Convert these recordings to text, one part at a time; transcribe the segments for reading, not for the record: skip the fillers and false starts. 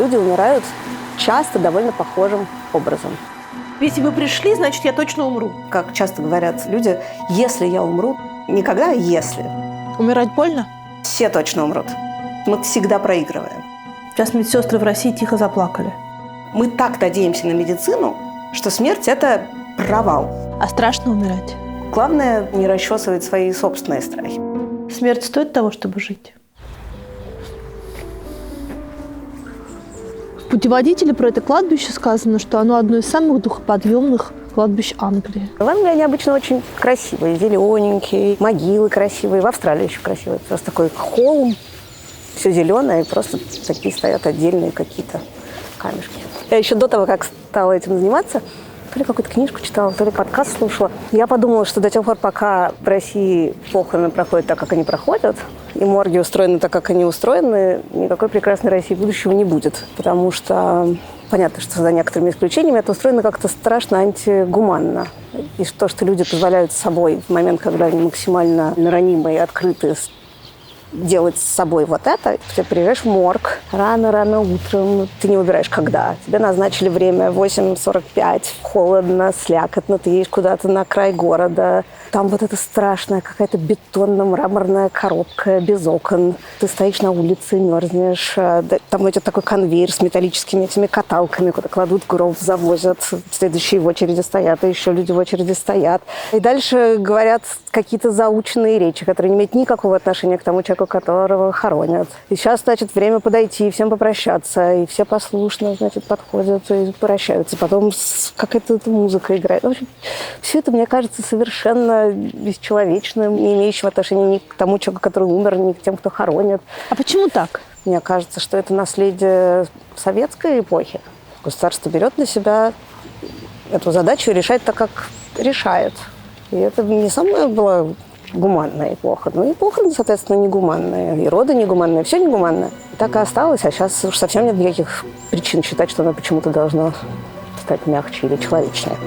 люди умирают часто довольно похожим образом. Если вы пришли, значит, я точно умру. Как часто говорят люди, если я умру, никогда, а если. Умирать больно? Все точно умрут. Мы всегда проигрываем. Сейчас медсестры в России тихо заплакали. Мы так надеемся на медицину, что смерть – это провал. А страшно умирать? Главное – не расчесывать свои собственные страхи. Смерть стоит того, чтобы жить? В путеводителе про это кладбище сказано, что оно одно из самых духоподъемных кладбищ Англии. В Англии они обычно очень красивые, зелененькие, могилы красивые. В Австралии еще красивые. Просто такой холм, все зеленое, и просто такие стоят отдельные какие-то камешки. Я еще до того, как стала этим заниматься, то ли какую-то книжку читала, то ли подкаст слушала. Я подумала, что до тех пор, пока в России похороны проходят так, как они проходят, и морги устроены так, как они устроены, никакой прекрасной России будущего не будет. Потому что понятно, что за некоторыми исключениями это устроено как-то страшно антигуманно. И то, что люди позволяют с собой в момент, когда они максимально ранимые и открыты, делать с собой вот это. Ты приезжаешь в морг рано-рано утром, ты не выбираешь когда. Тебе назначили время 8:45, холодно, слякотно, ты едешь куда-то на край города. Там вот эта страшная какая-то бетонно-мраморная коробка без окон. Ты стоишь на улице, мерзнешь. Там идет такой конвейер с металлическими этими каталками, куда кладут гроб, завозят. Следующие в очереди стоят, и еще люди в очереди стоят. И дальше говорят какие-то заученные речи, которые не имеют никакого отношения к тому человеку, которого хоронят. И сейчас, значит, время подойти, всем попрощаться, и все послушно, значит, подходят и прощаются. Потом какая-то музыка играет. В общем, все это, мне кажется, совершенно бесчеловечным, не имеющим отношения ни к тому человеку, который умер, ни к тем, кто хоронит. А почему так? Мне кажется, что это наследие советской эпохи. Государство берет на себя эту задачу и решает так, как решает. И это не самое было гуманная эпоха. Но и похороны, соответственно, негуманные, и роды негуманные, все негуманное. Так и осталось, а сейчас уж совсем нет никаких причин считать, что оно почему-то должно стать мягче или человечнее.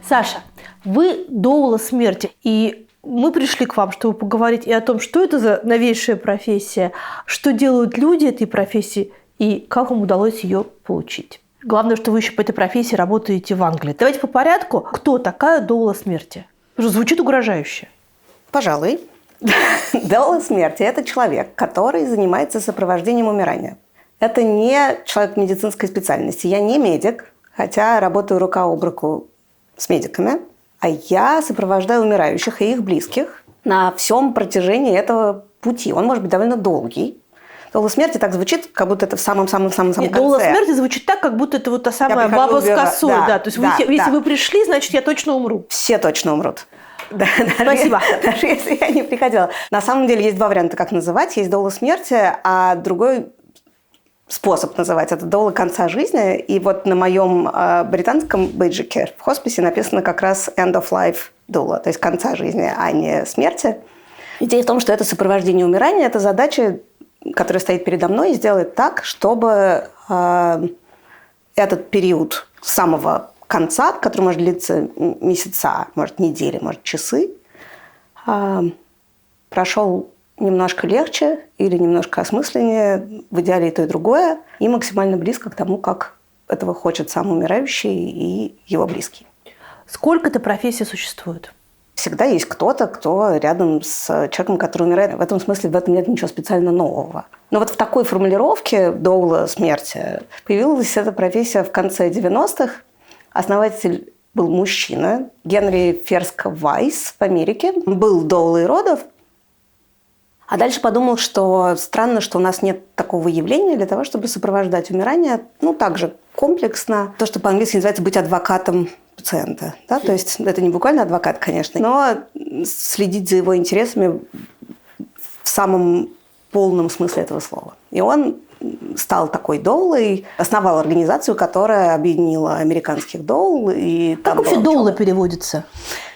Саша, вы доула смерти, и мы пришли к вам, чтобы поговорить и о том, что это за новейшая профессия, что делают люди этой профессии и как вам удалось ее получить. Главное, что вы еще по этой профессии работаете в Англии. Давайте по порядку. Кто такая доула смерти? Звучит угрожающе. Пожалуй. Доула смерти – это человек, который занимается сопровождением умирания. Это не человек медицинской специальности. Я не медик, хотя работаю рука об руку с медиками, а я сопровождаю умирающих и их близких на всем протяжении этого пути. Он может быть довольно долгий. Доула смерти так звучит, как будто это в самом-самом-самом конце. Доула смерти звучит так, как будто это вот та самая баба с косой. Да, то есть если вы пришли, значит, я точно умру. Все точно умрут. Да, Спасибо. Даже если я не приходила. На самом деле есть два варианта, как называть. Есть доула смерти, а другой способ называть это доула конца жизни. И вот на моем британском бейджике в хосписе написано как раз end of life doula, то есть конца жизни, а не смерти. Идея в том, что это сопровождение умирания, это задача, которая стоит передо мной, сделать так, чтобы этот период с самого конца, который может длиться месяца, может недели, может часы, прошел немножко легче или немножко осмысленнее, в идеале и то, и другое, и максимально близко к тому, как этого хочет сам умирающий и его близкий. Сколько эта профессия существует? Всегда есть кто-то, кто рядом с человеком, который умирает. В этом смысле в этом нет ничего специально нового. Но вот в такой формулировке доула смерти появилась эта профессия в конце 90-х. Основатель был мужчина, Генри Ферско Вайс в Америке. Был доулой родов. А дальше подумал, что странно, что у нас нет такого явления для того, чтобы сопровождать умирание, так же комплексно. То, что по-английски называется быть адвокатом пациента. Да? То есть это не буквально адвокат, конечно, но следить за его интересами в самом полном смысле этого слова. И он стал такой доулой, основал организацию, которая объединила американских доул. Как вообще доула переводится?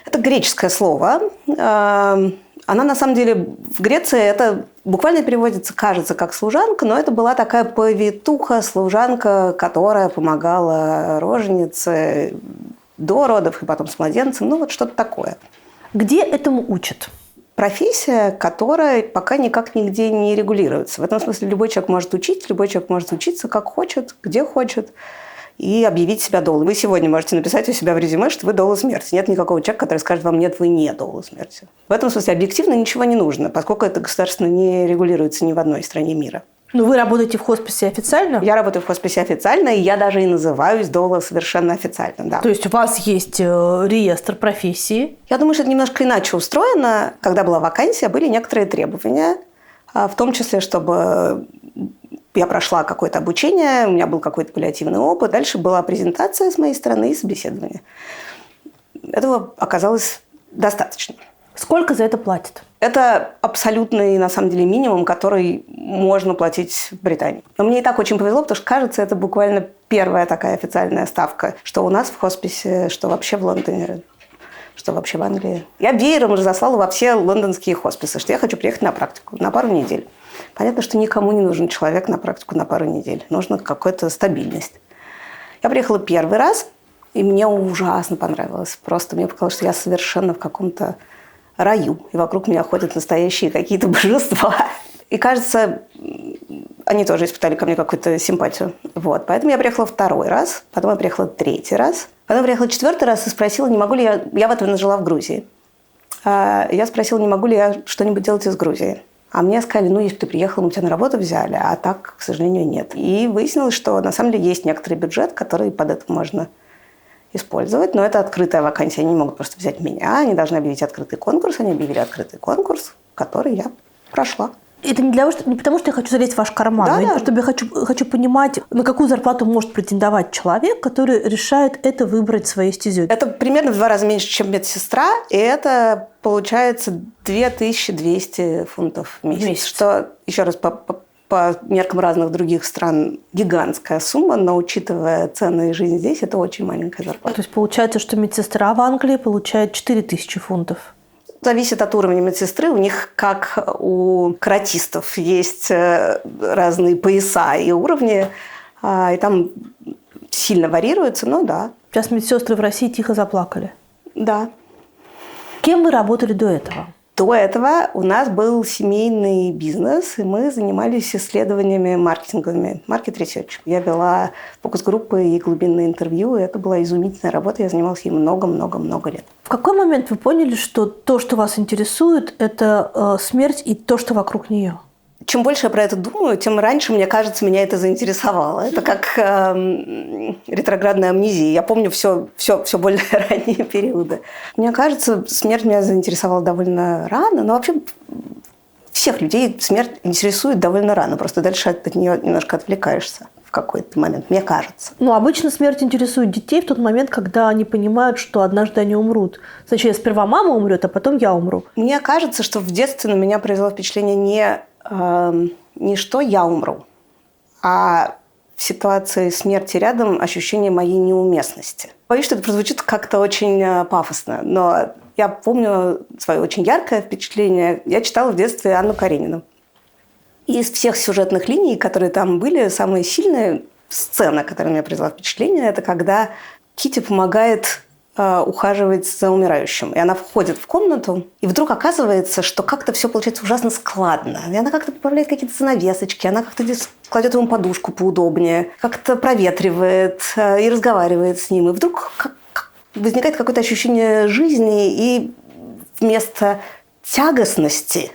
Это греческое слово. Она, на самом деле, в Греции это буквально переводится, кажется, как служанка, но это была такая повитуха, служанка, которая помогала роженице до родов и потом с младенцем. Вот что-то такое. Где этому учат? профессия, которая пока никак нигде не регулируется. В этом смысле любой человек может учить, любой человек может учиться как хочет, где хочет, и объявить себя доулой. Вы сегодня можете написать у себя в резюме, что вы доула смерти. Нет никакого человека, который скажет вам: нет, вы не доула смерти. В этом смысле объективно ничего не нужно, поскольку это государственно не регулируется ни в одной стране мира. Но вы работаете в хосписе официально? Я работаю в хосписе официально, и я даже и называюсь доула совершенно официально, да. То есть у вас есть реестр профессии? Я думаю, что это немножко иначе устроено. Когда была вакансия, были некоторые требования, в том числе, чтобы я прошла какое-то обучение, у меня был какой-то паллиативный опыт. Дальше была презентация с моей стороны и собеседование. Этого оказалось достаточно. Сколько за это платят? Это абсолютный, на самом деле, минимум, который можно платить в Британии. Но мне и так очень повезло, потому что, кажется, это буквально первая такая официальная ставка, что у нас в хосписе, что вообще в Лондоне, что вообще в Англии. Я веером разослала во все лондонские хосписы, что я хочу приехать на практику на пару недель. Понятно, что никому не нужен человек на практику на пару недель. Нужна какая-то стабильность. Я приехала первый раз, и мне ужасно понравилось. Просто мне показалось, что я совершенно в каком-то раю, и вокруг меня ходят настоящие какие-то божества. И, кажется, они тоже испытали ко мне какую-то симпатию. Вот. Поэтому я приехала второй раз, потом я приехала третий раз, потом я приехала четвертый раз и спросила, не могу ли я... Я в это время жила в Грузии. Я спросила, не могу ли я что-нибудь делать из Грузии. А мне сказали: ну, если ты приехала, мы тебя на работу взяли, а так, к сожалению, нет. И выяснилось, что на самом деле есть некоторый бюджет, который под это можно использовать, но это открытая вакансия, они не могут просто взять меня, они должны объявить открытый конкурс, они объявили открытый конкурс, который я прошла. Это не потому, что я хочу залезть в ваш карман, Да, но да. чтобы я хочу понимать, на какую зарплату может претендовать человек, который решает это выбрать своей стезей. Это примерно в 2 раза меньше, чем медсестра, и это получается 2200 фунтов в месяц. Что, еще раз, по меркам разных других стран гигантская сумма, но учитывая цены и жизнь здесь, это очень маленькая зарплата. То есть получается, что медсестра в Англии получает 4000 фунтов. Зависит от уровня медсестры. У них, как у каратистов, есть разные пояса и уровни, и там сильно варьируется, но да. Сейчас медсестры в России тихо заплакали. Да. Кем вы работали до этого? До этого у нас был семейный бизнес, и мы занимались исследованиями маркетинговыми, маркет-ресерч. Я вела фокус-группы и глубинные интервью, и это была изумительная работа, я занималась ей много-много-много лет. В какой момент вы поняли, что то, что вас интересует, это смерть и то, что вокруг нее? Чем больше я про это думаю, тем раньше, мне кажется, меня это заинтересовало. Это как ретроградная амнезия. Я помню все более ранние периоды. Мне кажется, смерть меня заинтересовала довольно рано. Но вообще всех людей смерть интересует довольно рано. Просто дальше от нее немножко отвлекаешься в какой-то момент, мне кажется. Ну, обычно смерть интересует детей в тот момент, когда они понимают, что однажды они умрут. Значит, сперва мама умрет, а потом я умру. Мне кажется, что в детстве на меня произвело впечатление не что я умру, а в ситуации смерти рядом ощущение моей неуместности. Боюсь, что это прозвучит как-то очень пафосно, но я помню свое очень яркое впечатление. Я читала в детстве Анну Каренину. И из всех сюжетных линий, которые там были, самая сильная сцена, которая мне произвела впечатление, это когда Китти помогает ухаживать за умирающим. И она входит в комнату, и вдруг оказывается, что как-то все получается ужасно складно. И она как-то поправляет какие-то занавесочки, она как-то здесь кладет ему подушку поудобнее, как-то проветривает и разговаривает с ним. И вдруг возникает какое-то ощущение жизни, и вместо тягостности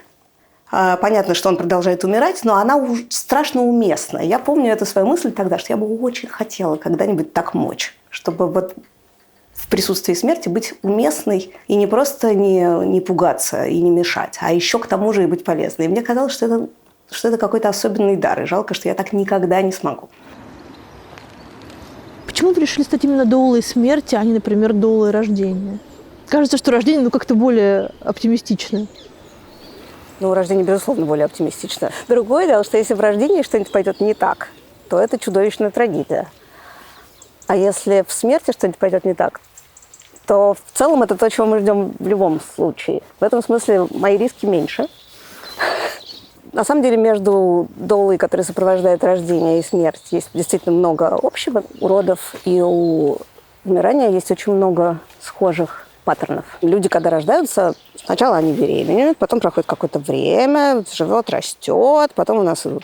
понятно, что он продолжает умирать, но она страшно уместна. Я помню эту свою мысль тогда, что я бы очень хотела когда-нибудь так мочь, чтобы вот в присутствии смерти быть уместной и не просто не пугаться и не мешать, а еще к тому же и быть полезной. И мне казалось, что это какой-то особенный дар, и жалко, что я так никогда не смогу. Почему вы решили стать именно доулой смерти, а не, например, доулой рождения? Кажется, что рождение как-то более оптимистичное. Ну, рождение, безусловно, более оптимистично. Другое дело, что если в рождении что-нибудь пойдет не так, то это чудовищная трагедия. А если в смерти что-нибудь пойдет не так, то в целом это то, чего мы ждем в любом случае. В этом смысле мои риски меньше. На самом деле между доулой, которая сопровождает рождение, и смерть, есть действительно много общего. У родов и у умирания есть очень много схожих паттернов. Люди, когда рождаются, сначала они беременеют, потом проходит какое-то время, живот растет, потом у нас идут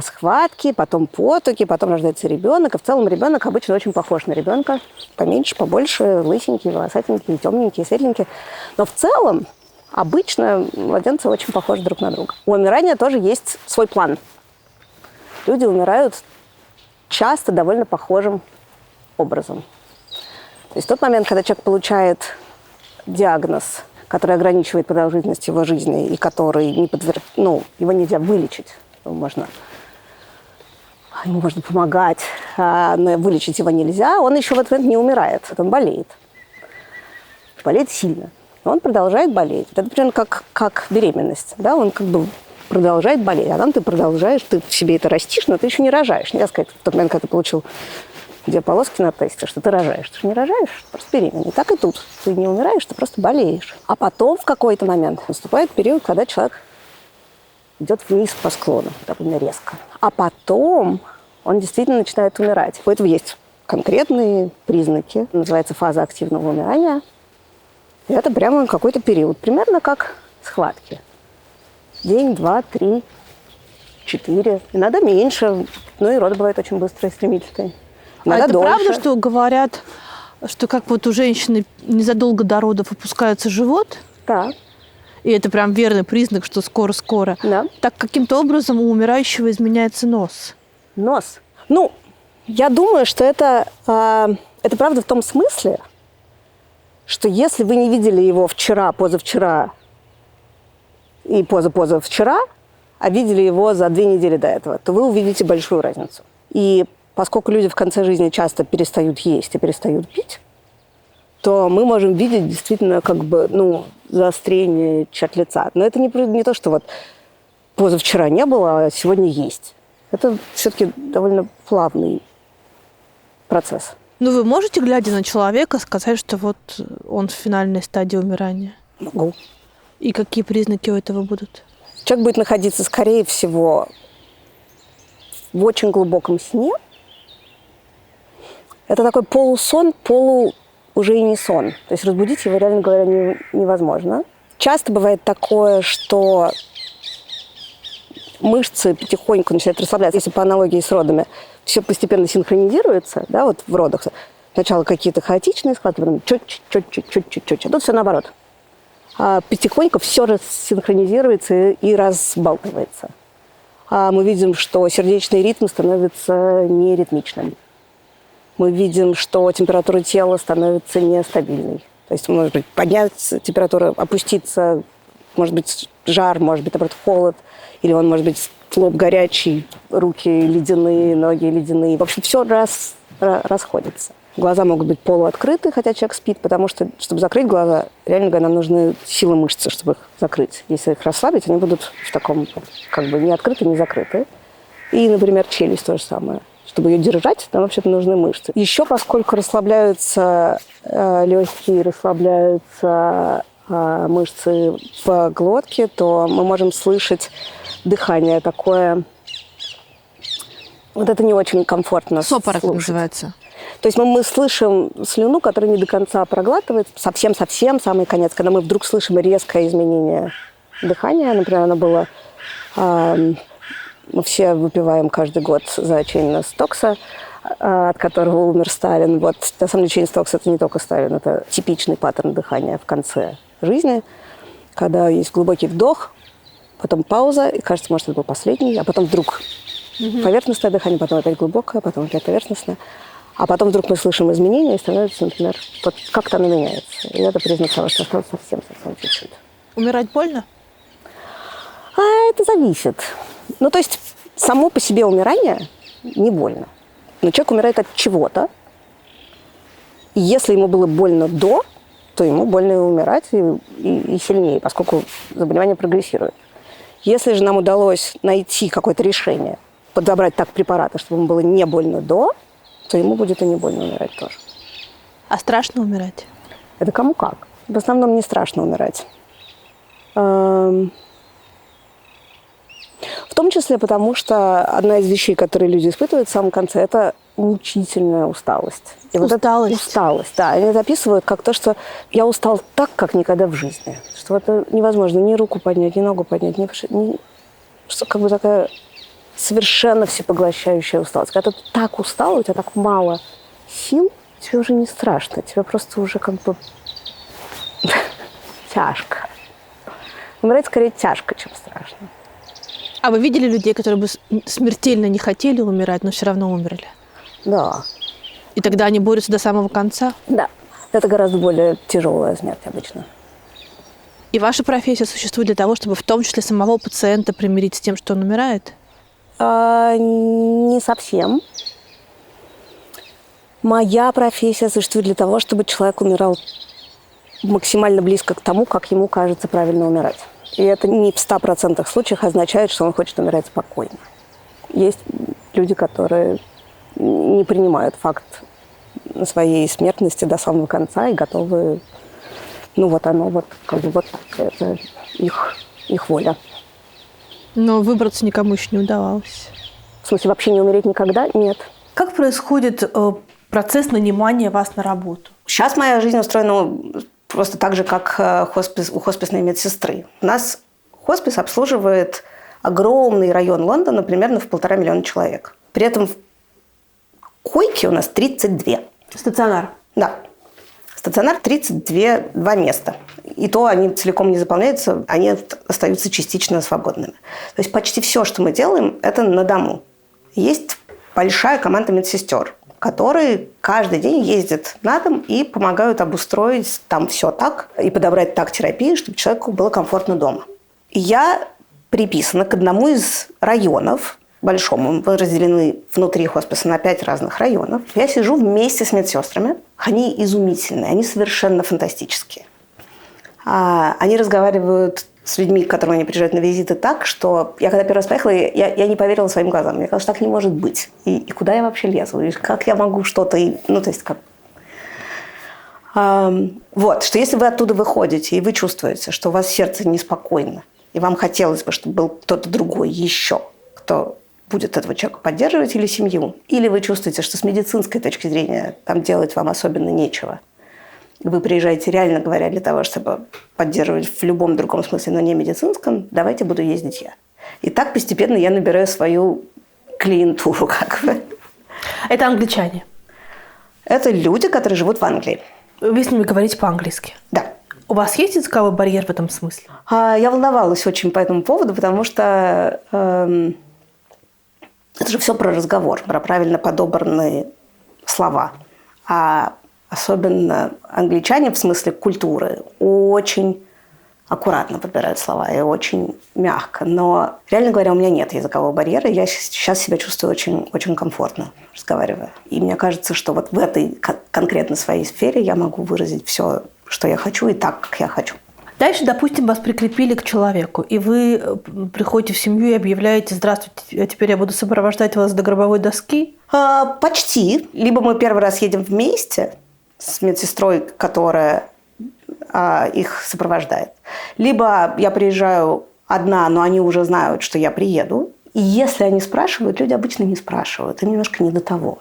схватки, потом потуги, потом рождается ребенок. И в целом ребенок обычно очень похож на ребенка. Поменьше, побольше, лысенький, волосатенький, темненький, светленький. Но в целом обычно младенцы очень похожи друг на друга. У умирания тоже есть свой план. Люди умирают часто довольно похожим образом. То есть в тот момент, когда человек получает диагноз, который ограничивает продолжительность его жизни и который не его нельзя вылечить, ему можно помогать, но вылечить его нельзя, он еще в этот момент не умирает, он болеет. Болеет сильно. Но он продолжает болеть. Это примерно как беременность. Да? Он как бы продолжает болеть. А там ты продолжаешь, ты в себе это растишь, но ты еще не рожаешь. Нельзя сказать, в тот момент, когда ты получил 2 полоски на тесте, что ты рожаешь. Ты же не рожаешь, ты просто беременный. Так и тут. Ты не умираешь, ты просто болеешь. А потом в какой-то момент наступает период, когда человек идет вниз по склону, довольно резко. А потом он действительно начинает умирать. У этого есть конкретные признаки. Называется фаза активного умирания. И это прямо какой-то период. Примерно как схватки. День, 2, 3, 4. Иногда меньше. Но и роды бывают очень быстрые, стремительные. Иногда это дольше. правда, что говорят, что как вот у женщины незадолго до родов опускается живот? Да. И это прям верный признак, что скоро-скоро. Да. Так каким-то образом у умирающего изменяется нос. Нос. Я думаю, что это правда в том смысле, что если вы не видели его вчера, позавчера и позапозавчера, а видели его за 2 недели до этого, то вы увидите большую разницу. И поскольку люди в конце жизни часто перестают есть и перестают пить, то мы можем видеть действительно заострение черт лица. Но это не то, что вот позавчера не было, а сегодня есть. Это все-таки довольно плавный процесс. Вы можете, глядя на человека, сказать, что вот он в финальной стадии умирания? Могу. И какие признаки у этого будут? Человек будет находиться, скорее всего, в очень глубоком сне. Это такой полусон, уже и не сон. То есть разбудить его, реально говоря, невозможно. Часто бывает такое, что мышцы потихоньку начинают расслабляться. Если по аналогии с родами все постепенно синхронизируется, да, вот в родах. Сначала какие-то хаотичные схватки, потом чуть-чуть. А тут все наоборот. Потихоньку все рассинхронизируется и разбалтывается. Мы видим, что сердечный ритм становится неритмичным. Мы видим, что температура тела становится нестабильной. То есть, может быть, подняться температура, опуститься, может быть, жар, может быть, наоборот, холод. Или он, может быть, лоб горячий, руки ледяные, ноги ледяные. В общем, все расходится. Глаза могут быть полуоткрыты, хотя человек спит, потому что, чтобы закрыть глаза, реально говоря, нам нужны силы мышцы, чтобы их закрыть. Если их расслабить, они будут в таком, не открыты, не закрыты. И, например, челюсть то же самое. Чтобы ее держать, нам вообще-то нужны мышцы. Еще, поскольку расслабляются легкие, расслабляются мышцы в глотке, то мы можем слышать дыхание такое. Вот это не очень комфортно. Сопорок слушать. называется. То есть мы слышим слюну, которая не до конца проглатывается, совсем-совсем самый конец, когда мы вдруг слышим резкое изменение дыхания. Например, оно было... Мы все выпиваем каждый год за Чейна Стокса, от которого умер Сталин. Вот, на самом деле, Чейн Стокс – это не только Сталин, это типичный паттерн дыхания в конце жизни, когда есть глубокий вдох, потом пауза, и кажется, может, это был последний, а потом вдруг поверхностное дыхание, потом опять глубокое, потом опять поверхностное. А потом вдруг мы слышим изменения, и становится, например, вот как-то оно меняется. И это признак того, что осталось совсем чуть-чуть. Умирать больно? Это зависит. То есть само по себе умирание не больно. Но человек умирает от чего-то. И если ему было больно до, то ему больно и умирать, и сильнее, поскольку заболевание прогрессирует. Если же нам удалось найти какое-то решение, подобрать так препараты, чтобы ему было не больно до, то ему будет и не больно умирать тоже. А страшно умирать? Это кому как. В основном не страшно умирать. В том том числе потому, что одна из вещей, которые люди испытывают в самом конце, это мучительная усталость. И Усталость? Усталость, да. Они это описывают как то, что я устал так, как никогда в жизни. Что это невозможно ни руку поднять, ни ногу поднять, что как бы такая совершенно всепоглощающая усталость. Когда ты так устал, у тебя так мало сил, тебе уже не страшно. Тебе просто уже как бы тяжко. Умирать скорее тяжко, чем страшно. А вы видели людей, которые бы смертельно не хотели умирать, но все равно умерли? Да. И тогда они борются до самого конца? Да. Это гораздо более тяжелая смерть обычно. И ваша профессия существует для того, чтобы в том числе самого пациента примирить с тем, что он умирает? Не совсем. Моя профессия существует для того, чтобы человек умирал максимально близко к тому, как ему кажется правильно умирать. И это не в 100% случаях означает, что он хочет умирать спокойно. Есть люди, которые не принимают факт своей смертности до самого конца и готовы, это их воля. Но выбраться никому еще не удавалось. В смысле, вообще не умереть никогда? Нет. Как происходит процесс нанимания вас на работу? Сейчас моя жизнь устроена просто так же, как у хосписной медсестры. У нас хоспис обслуживает огромный район Лондона, примерно в 1,5 миллиона человек. При этом койки у нас 32. Стационар? Да. Стационар 32 места. И то они целиком не заполняются, они остаются частично свободными. То есть почти все, что мы делаем, это на дому. Есть большая команда медсестер, которые каждый день ездят на дом и помогают обустроить там все так и подобрать так терапию, чтобы человеку было комфортно дома. И я приписана к одному из районов, большому, мы разделены внутри хосписа на 5 разных районов. Я сижу вместе с медсестрами. Они изумительные, они совершенно фантастические. Они разговаривают с людьми, к которым они приезжают на визиты, так, что я когда первый раз поехала, я не поверила своим глазам. Мне казалось, что так не может быть. И куда я вообще лезу? И как я могу что-то... Вот, что если вы оттуда выходите, и вы чувствуете, что у вас сердце неспокойно, и вам хотелось бы, чтобы был кто-то другой еще, кто будет этого человека поддерживать или семью, или вы чувствуете, что с медицинской точки зрения там делать вам особенно нечего, вы приезжаете, реально говоря, для того, чтобы поддерживать в любом другом смысле, но не медицинском, давайте буду ездить я. И так постепенно я набираю свою клиентуру, как бы. Это англичане? Это люди, которые живут в Англии. Вы с ними говорите по-английски? Да. У вас есть языковой барьер в этом смысле? Я волновалась очень по этому поводу, потому что это же все про разговор, про правильно подобранные слова. А особенно англичане в смысле культуры очень аккуратно подбирают слова и очень мягко. Но, реально говоря, у меня нет языкового барьера. Я сейчас себя чувствую очень, очень комфортно, разговаривая. И мне кажется, что вот в этой конкретно своей сфере я могу выразить все, что я хочу, и так, как я хочу. Дальше, допустим, вас прикрепили к человеку, и вы приходите в семью и объявляете: «Здравствуйте, теперь я буду сопровождать вас до гробовой доски». Почти. Либо мы первый раз едем вместе с медсестрой, которая их сопровождает. Либо я приезжаю одна, но они уже знают, что я приеду. И если они спрашивают, люди обычно не спрашивают, им немножко не до того.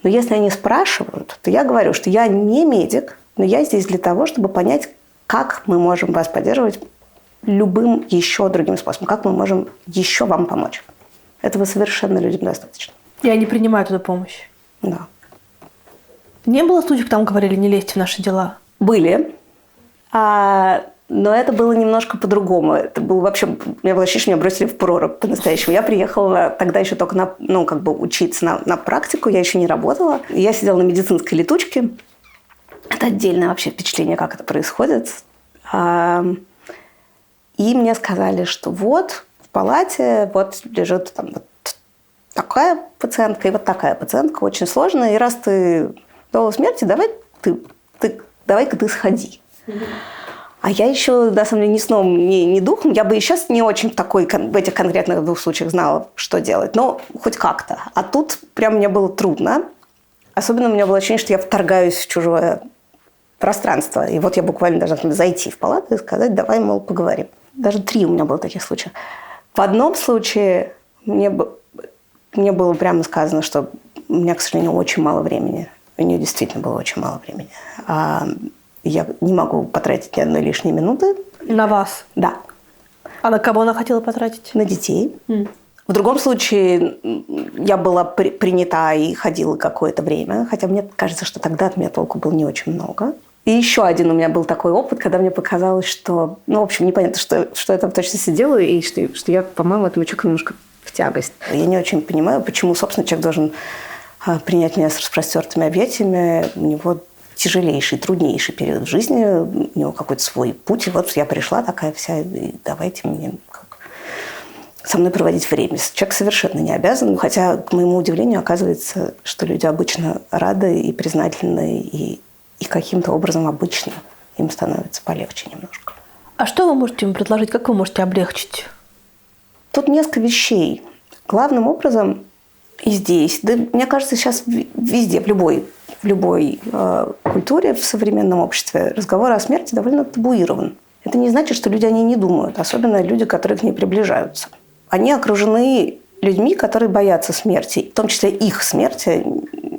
Но если они спрашивают, то я говорю, что я не медик, но я здесь для того, чтобы понять, как мы можем вас поддерживать любым еще другим способом, как мы можем еще вам помочь. Этого совершенно людям достаточно. И они принимают эту помощь? Да. Не было случаев, там говорили: не лезьте в наши дела? Были. Но это было немножко по-другому. Это было вообще... У меня было ощущение, что меня бросили в прорубь по-настоящему. Я приехала тогда еще только учиться на практику. Я еще не работала. Я сидела на медицинской летучке. Это отдельное вообще впечатление, как это происходит. И мне сказали, что вот в палате вот лежит там вот такая пациентка и вот такая пациентка. Очень сложно. И раз ты до смерти, давай-ка ты сходи. А я еще, на самом деле, ни сном, ни духом. Я бы и сейчас не очень в этих конкретных 2 случаях знала, что делать. Но хоть как-то. А тут прям мне было трудно. Особенно у меня было ощущение, что я вторгаюсь в чужое пространство. И вот я буквально должна зайти в палату и сказать: давай, мол, поговорим. Даже 3 у меня было таких случаев. В одном случае мне было прямо сказано, что у меня, к сожалению, очень мало времени. У нее действительно было очень мало времени. Я не могу потратить ни одной лишней минуты. На вас? Да. А на кого она хотела потратить? На детей. В другом случае я была принята и ходила какое-то время, хотя мне кажется, что тогда от меня толку было не очень много. И еще один у меня был такой опыт, когда мне показалось, что, в общем, непонятно, что я там точно сидела, и что я, по-моему, этому человеку немножко в тягость. Я не очень понимаю, почему, собственно, человек должен принять меня с распростертыми объятиями. У него тяжелейший, труднейший период в жизни, у него какой-то свой путь. И вот я пришла такая вся, и давайте мне со мной проводить время. Человек совершенно не обязан, хотя, к моему удивлению, оказывается, что люди обычно рады и признательны, и каким-то образом обычно им становится полегче немножко. А что вы можете им предложить? Как вы можете облегчить? Тут несколько вещей. Главным образом и здесь, да, мне кажется, сейчас везде, в любой культуре, в современном обществе разговор о смерти довольно табуирован. Это не значит, что люди о ней не думают, особенно люди, которые к ней приближаются. Они окружены людьми, которые боятся смерти, в том числе их смерти,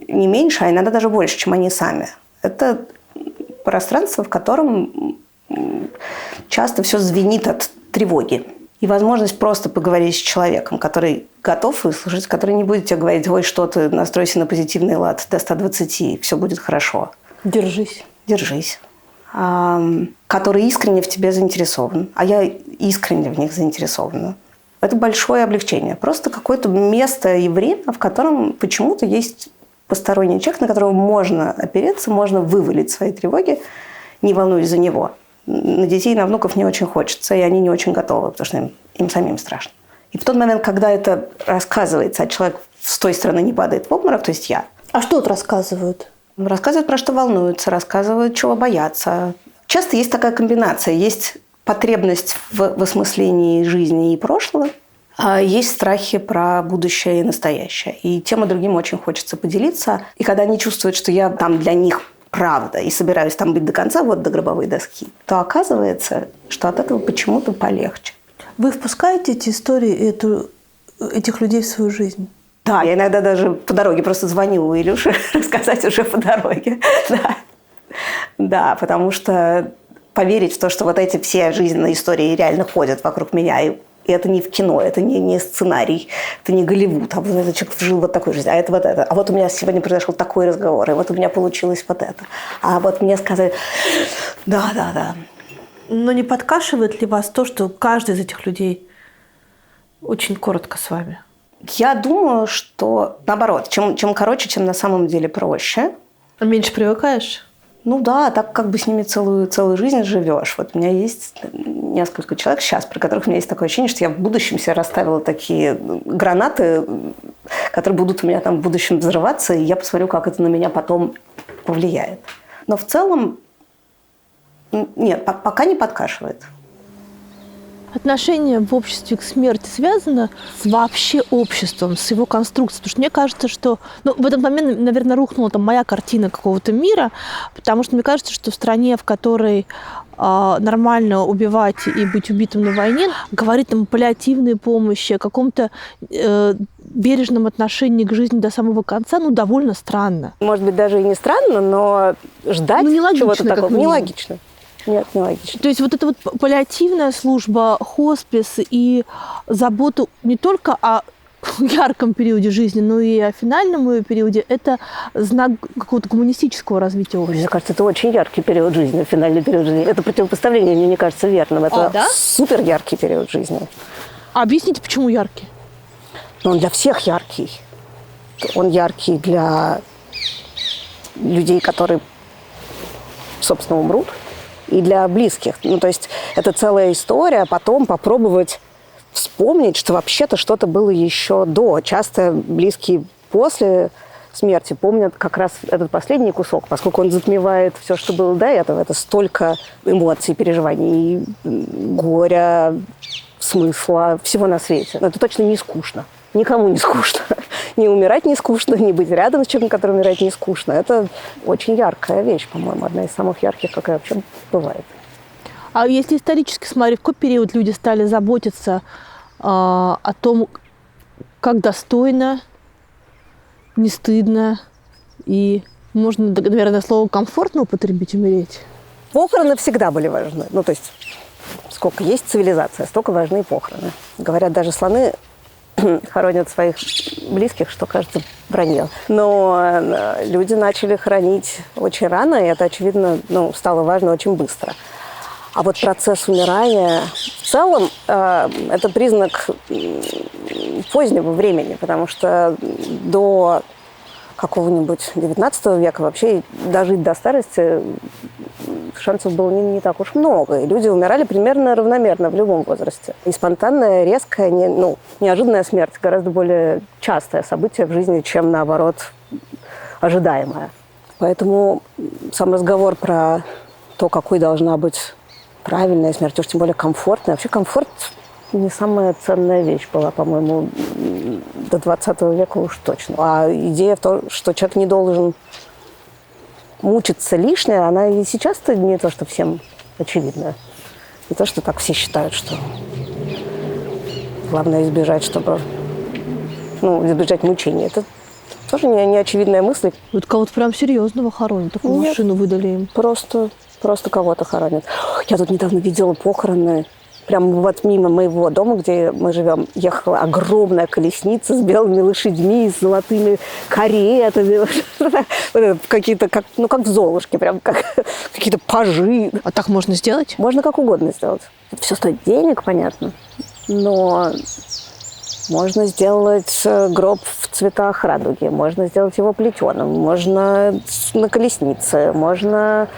не меньше, а иногда даже больше, чем они сами. Это пространство, в котором часто все звенит от тревоги. И возможность просто поговорить с человеком, который готов выслушать, который не будет тебе говорить: ой, что ты, настройся на позитивный лад до 120, все будет хорошо. Держись. Держись. Который искренне в тебе заинтересован. А я искренне в них заинтересована. Это большое облегчение. Просто какое-то место и время, в котором почему-то есть посторонний человек, на которого можно опереться, можно вывалить свои тревоги, не волнуясь за него. На детей и на внуков не очень хочется, и они не очень готовы, потому что им самим страшно. И в тот момент, когда это рассказывается, а человек с той стороны не падает в обморок, то есть я. А что вот рассказывают? Рассказывают, про что волнуются, рассказывают, чего боятся. Часто есть такая комбинация. Есть потребность в осмыслении жизни и прошлого, а есть страхи про будущее и настоящее. И тем и другим очень хочется поделиться. И когда они чувствуют, что я там для них правда и собираюсь там быть до конца, вот до гробовой доски, то оказывается, что от этого почему-то полегче. Вы впускаете эти истории, этих людей в свою жизнь? Да, я иногда даже по дороге просто звоню у Илюши рассказать уже по дороге. Да, потому что поверить в то, что вот эти все жизненные истории реально ходят вокруг меня, и это не в кино, это не сценарий, это не Голливуд, а вот этот человек жил вот такой жизнью, а это вот это. А вот у меня сегодня произошел такой разговор, и вот у меня получилось вот это. А вот мне сказали, да. Но не подкашивает ли вас то, что каждый из этих людей очень коротко с вами? Я думаю, что наоборот, чем короче, чем на самом деле проще. А меньше привыкаешь? Ну да, так как бы с ними целую жизнь живешь. Вот у меня есть несколько человек сейчас, про которых у меня есть такое ощущение, что я в будущем себе расставила такие гранаты, которые будут у меня там в будущем взрываться, и я посмотрю, как это на меня потом повлияет. Но в целом нет, пока не подкашивает. Отношение в обществе к смерти связано с вообще обществом, с его конструкцией. Потому что мне кажется, что в этот момент, наверное, рухнула там моя картина какого-то мира, потому что мне кажется, что в стране, в которой нормально убивать и быть убитым на войне, говорить там о паллиативной помощи, о каком-то бережном отношении к жизни до самого конца, довольно странно. Может быть, даже и не странно, но ждать чего-то такого нелогично. Нет, нелогично. То есть вот эта вот паллиативная служба, хоспис и забота не только о ярком периоде жизни, но и о финальном ее периоде, это знак какого-то гуманистического развития общества. Мне кажется, это очень яркий период жизни, финальный период жизни. Это противопоставление мне не кажется верным. Это супер яркий период жизни. А объясните, почему яркий? Он для всех яркий. Он яркий для людей, которые, собственно, умрут. И для близких. То есть это целая история, а потом попробовать вспомнить, что вообще-то что-то было еще до. Часто близкие после смерти помнят как раз этот последний кусок, поскольку он затмевает все, что было до этого. Это столько эмоций, переживаний, горя, смысла, всего на свете. Но это точно не скучно. Никому не скучно. Не умирать не скучно, не быть рядом с человеком, который умирает, не скучно. Это очень яркая вещь, по-моему, одна из самых ярких, какая вообще бывает. А если исторически смотреть, в какой период люди стали заботиться о том, как достойно, не стыдно и можно, наверное, слово комфортно употребить, умереть. Похороны всегда были важны. Ну, то есть, сколько есть цивилизация, столько важны и похороны. Говорят, даже слоны хоронят своих близких, что, кажется, вранье. Но люди начали хоронить очень рано, и это, очевидно, стало важно очень быстро. А вот процесс умирания в целом это признак позднего времени, потому что до какого-нибудь 19 века вообще дожить до старости шансов было не так уж много. И люди умирали примерно равномерно в любом возрасте. И спонтанная, резкая, неожиданная смерть гораздо более частое событие в жизни, чем, наоборот, ожидаемое. Поэтому сам разговор про то, какой должна быть правильная смерть, уж тем более комфортная. Вообще комфорт не самая ценная вещь была, по-моему, до 20 века уж точно. А идея в том, что человек не должен мучиться лишнее, она и сейчас-то не то, что всем очевидна. Не то, что так все считают, что главное избежать, чтобы избежать мучений. Это тоже не очевидная мысль. Вот кого-то прям серьезного хоронят, такую машину выдали им. Просто кого-то хоронят. Я тут недавно видела похороны. Прямо вот мимо моего дома, где мы живем, ехала огромная колесница с белыми лошадьми, с золотыми каретами. Какие-то, как в Золушке, прям как какие-то пажи. А так можно сделать? Можно как угодно сделать. Это все стоит денег, понятно. Но можно сделать гроб в цветах радуги, можно сделать его плетеным, можно на колеснице, можно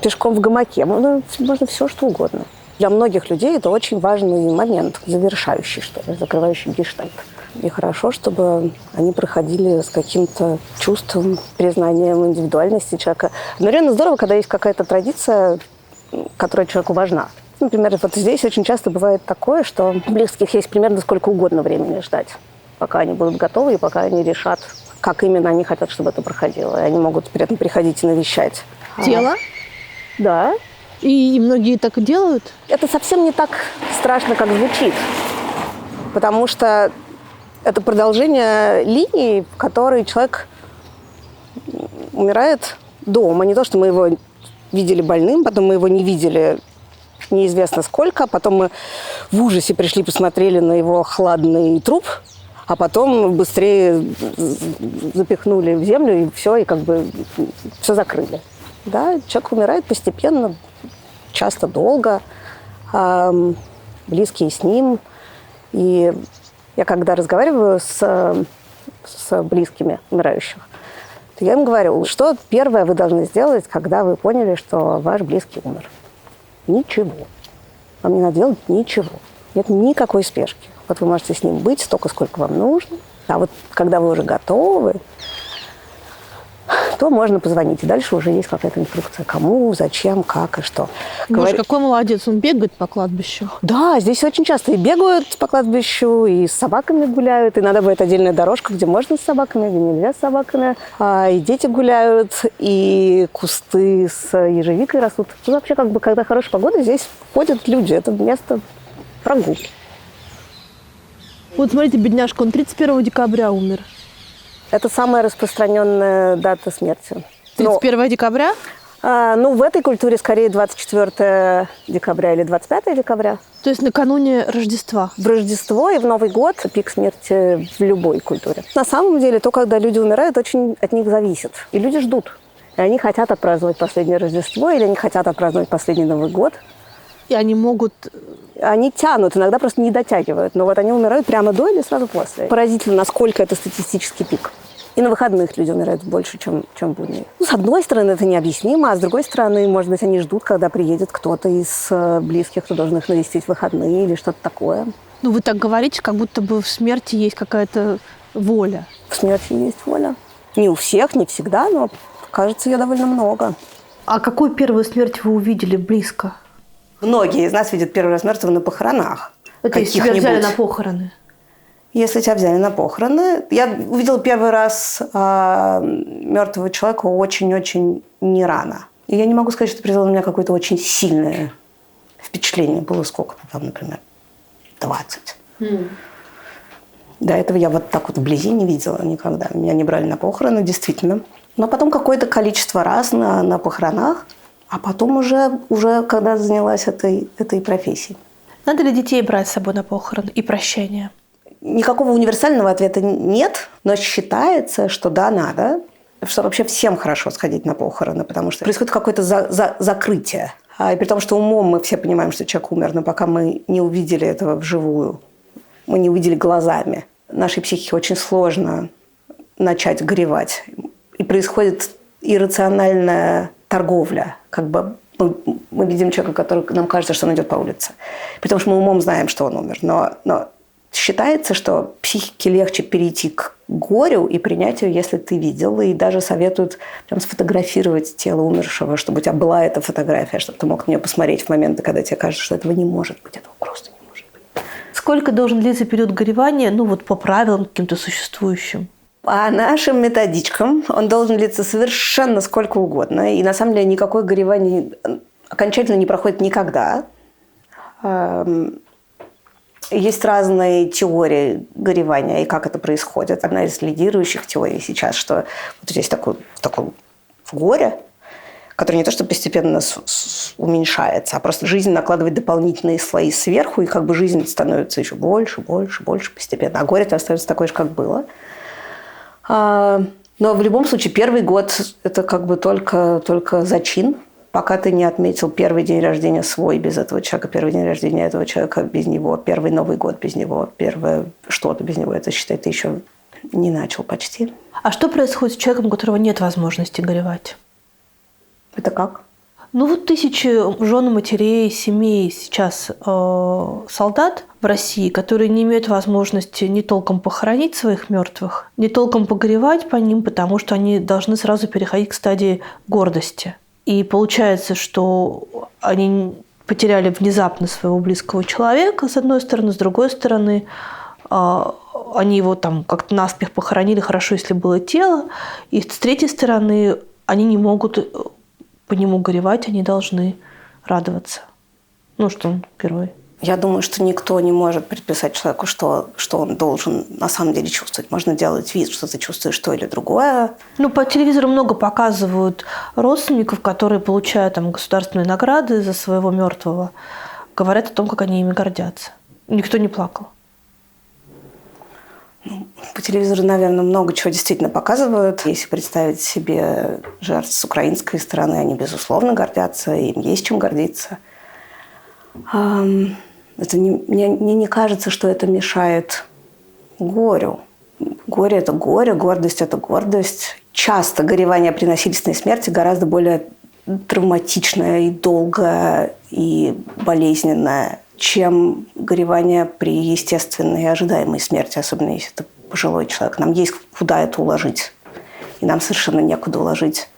пешком в гамаке, можно все, что угодно. Для многих людей это очень важный момент, завершающий, что ли, закрывающий гештальт. И хорошо, чтобы они проходили с каким-то чувством, признанием индивидуальности человека. Но реально здорово, когда есть какая-то традиция, которая человеку важна. Например, вот здесь очень часто бывает такое, что у близких есть примерно сколько угодно времени ждать, пока они будут готовы и пока они решат, как именно они хотят, чтобы это проходило. И они могут при этом приходить и навещать. Тело? Да. И многие так и делают? Это совсем не так страшно, как звучит. Потому что это продолжение линии, в которой человек умирает дома. Не то, что мы его видели больным, потом мы его не видели неизвестно сколько, потом мы в ужасе пришли, посмотрели на его хладный труп, а потом быстрее запихнули в землю, и все, и все закрыли. Да, человек умирает постепенно, часто долго, близкие с ним. И я когда разговариваю с близкими умирающих, то я им говорю, что первое вы должны сделать, когда вы поняли, что ваш близкий умер. Ничего. Вам не надо делать ничего. Нет никакой спешки. Вот вы можете с ним быть столько, сколько вам нужно. А вот когда вы уже готовы, то можно позвонить. И дальше уже есть какая-то инструкция. Кому, зачем, как и что. Боже, какой молодец. Он бегает по кладбищу. Да, здесь очень часто и бегают по кладбищу, и с собаками гуляют. Иногда бывает отдельная дорожка, где можно с собаками, где нельзя с собаками. И дети гуляют, и кусты с ежевикой растут. Ну, вообще, когда хорошая погода, здесь ходят люди. Это место прогулки. Вот смотрите, бедняжка, он 31 декабря умер. Это самая распространенная дата смерти. 31 декабря? В этой культуре скорее 24 декабря или 25 декабря. То есть накануне Рождества? В Рождество и в Новый год пик смерти в любой культуре. На самом деле, то, когда люди умирают, очень от них зависит. И люди ждут. И они хотят отпраздновать последнее Рождество или они хотят отпраздновать последний Новый год. И они могут... Они тянут, иногда просто не дотягивают. Но вот они умирают прямо до или сразу после. Поразительно, насколько это статистический пик. И на выходных люди умирают больше, чем в будни. С одной стороны, это необъяснимо, а с другой стороны, может быть, они ждут, когда приедет кто-то из близких, кто должен их навестить в выходные или что-то такое. Вы так говорите, как будто бы в смерти есть какая-то воля. В смерти есть воля. Не у всех, не всегда, но, кажется, ее довольно много. А какую первую смерть вы увидели близко? Многие из нас видят первый раз мертвого на похоронах. Это если тебя взяли на похороны? Если тебя взяли на похороны. Я увидела первый раз мертвого человека очень-очень не рано. И я не могу сказать, что произвело на меня какое-то очень сильное впечатление. Было сколько-то там, например, 20. До этого я вот так вот вблизи не видела никогда. Меня не брали на похороны, действительно. Но потом какое-то количество раз на похоронах, а потом уже когда занялась этой профессией. Надо ли детей брать с собой на похороны и прощание? Никакого универсального ответа нет, но считается, что да, надо. Что вообще всем хорошо сходить на похороны, потому что происходит какое-то закрытие. И при том, что умом мы все понимаем, что человек умер, но пока мы не увидели этого вживую, мы не увидели глазами, нашей психике очень сложно начать горевать. И происходит иррациональная торговля. Как бы мы видим человека, который нам кажется, что он идет по улице. Потому что мы умом знаем, что он умер. Но считается, что психике легче перейти к горю и принятию, если ты видел. И даже советуют прям сфотографировать тело умершего, чтобы у тебя была эта фотография, чтобы ты мог на нее посмотреть в моменты, когда тебе кажется, что этого не может быть. Этого просто не может быть. Сколько должен длиться период горевания, по правилам каким-то существующим? По нашим методичкам он должен длиться совершенно сколько угодно. И на самом деле никакое горевание окончательно не проходит никогда. Есть разные теории горевания и как это происходит. Одна из лидирующих теорий сейчас, что вот здесь такое горе, которое не то что постепенно уменьшается, а просто жизнь накладывает дополнительные слои сверху, и как бы жизнь становится еще больше, больше, больше постепенно. А горе-то остается такое же, как было. Но в любом случае первый год – это как бы только зачин. Пока ты не отметил первый день рождения свой без этого человека, первый день рождения этого человека без него, первый Новый год без него, первое что-то без него, это, считай, ты еще не начал почти. А что происходит с человеком, у которого нет возможности горевать? Это как? Тысячи жен и матерей, семей сейчас солдат в России, которые не имеют возможности ни толком похоронить своих мертвых, ни толком погоревать по ним, потому что они должны сразу переходить к стадии гордости. И получается, что они потеряли внезапно своего близкого человека, с одной стороны, с другой стороны, они его там как-то наспех похоронили, хорошо, если было тело, и с третьей стороны, они не могут по нему горевать, они должны радоваться. Что он герой. Я думаю, что никто не может предписать человеку, что он должен на самом деле чувствовать. Можно делать вид, что ты чувствуешь то или другое. По телевизору много показывают родственников, которые получают государственные награды за своего мертвого. Говорят о том, как они ими гордятся. Никто не плакал. По телевизору, наверное, много чего действительно показывают. Если представить себе жертв с украинской стороны, они, безусловно, гордятся, им есть чем гордиться. Мне не кажется, что это мешает горю. Горе – это горе, гордость – это гордость. Часто горевание при насильственной смерти гораздо более травматичное и долгое, и болезненное, чем горевание при естественной и ожидаемой смерти, особенно если это пожилой человек. Нам есть куда это уложить, и нам совершенно некуда уложить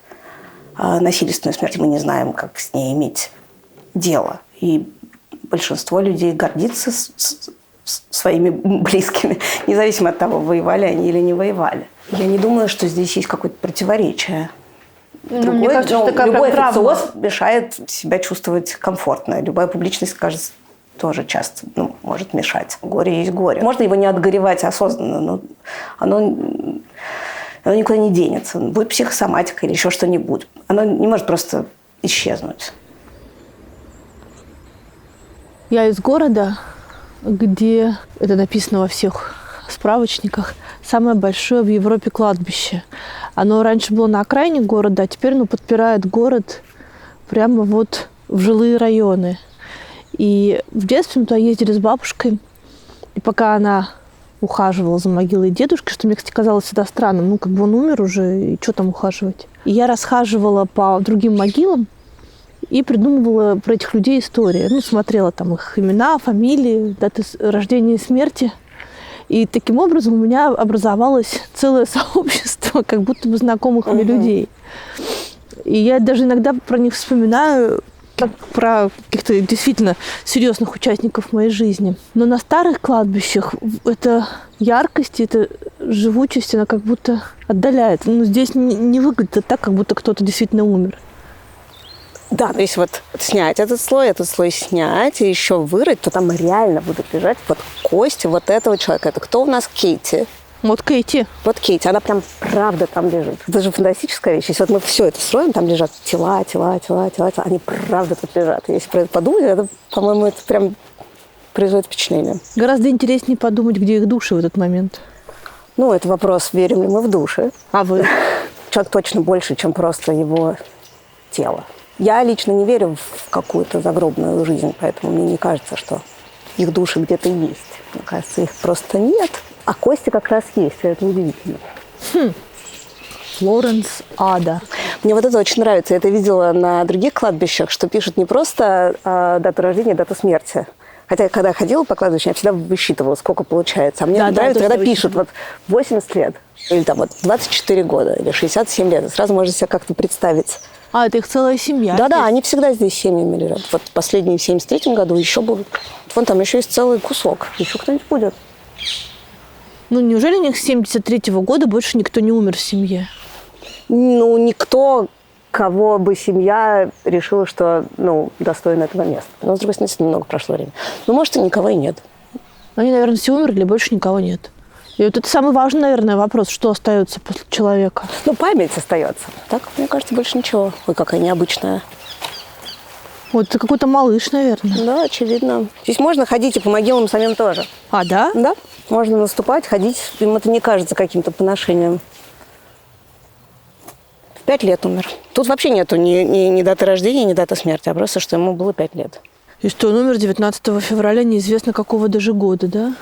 насильственную смерть. Мы не знаем, как с ней иметь дело. И большинство людей гордится своими близкими, независимо от того, воевали они или не воевали. Я не думаю, что здесь есть какое-то противоречие. Мне кажется, что такая любой травма. официоз мешает себя чувствовать комфортно. Любая публичность, кажется, тоже часто может мешать. Горе есть горе. Можно его не отгоревать осознанно, но оно никуда не денется. Будет психосоматика или еще что-нибудь. Оно не может просто исчезнуть. Я из города, где, это написано во всех справочниках, самое большое в Европе кладбище. Оно раньше было на окраине города, а теперь подпирает город прямо в жилые районы. И в детстве мы туда ездили с бабушкой, и пока она ухаживала за могилой дедушки, что мне, кстати, казалось всегда странным, он умер уже, и что там ухаживать. И я расхаживала по другим могилам, и придумывала про этих людей истории. Смотрела там их имена, фамилии, даты рождения и смерти. И таким образом у меня образовалось целое сообщество как будто бы знакомых мне людей. И я даже иногда про них вспоминаю, как про каких-то действительно серьезных участников моей жизни. Но на старых кладбищах эта яркость, эта живучесть, она как будто отдаляет. Здесь не выглядит так, как будто кто-то действительно умер. Да, но если вот снять этот слой снять и еще вырыть, то там реально будут лежать вот кости вот этого человека. Это кто у нас? Кейти. Вот Кейти. Вот Кейти, она прям правда там лежит. Это же фантастическая вещь. Если вот мы все это строим, там лежат тела, они правда тут лежат. Если про это подумать, это, по-моему, это прям производит впечатление. Гораздо интереснее подумать, где их души в этот момент. Ну, это вопрос, верим ли мы в души. А вы? Человек точно больше, чем просто его тело. Я лично не верю в какую-то загробную жизнь, поэтому мне не кажется, что их души где-то есть. Мне кажется, их просто нет. А кости как раз есть, и это удивительно. Флоренс Ада. Мне вот это очень нравится. Я это видела на других кладбищах, что пишут не просто дату рождения, дату смерти. Хотя, когда я ходила по кладбищу, я всегда высчитывала, сколько получается. А мне нравится, когда пишут вот 80 лет, или там вот 24 года, или 67 лет. И сразу можно себе как-то представить. А, это их целая семья. Да-да, они всегда здесь семьями лежат. Вот последние в 73-м году еще будут. Вон там еще есть целый кусок. Еще кто-нибудь будет. Ну, неужели у них с 73-го года больше никто не умер в семье? Ну, никто, кого бы семья решила, что, достоин этого места. Но, с другой стороны, немного прошло время. Ну, может, и никого и нет. Они, наверное, все умерли, больше никого нет. И вот это самый важный, наверное, вопрос, что остается после человека. Ну, память остается. Так, мне кажется, больше ничего. Ой, какая необычная. Вот это какой-то малыш, наверное. Да, очевидно. Здесь можно ходить и по могилам самим тоже. А, да? Да. Можно наступать, ходить. Им это не кажется каким-то поношением. В 5 лет умер. Тут вообще нету ни даты рождения, ни даты смерти, а просто, что ему было 5 лет. И что он умер 19 февраля, неизвестно какого даже года, да?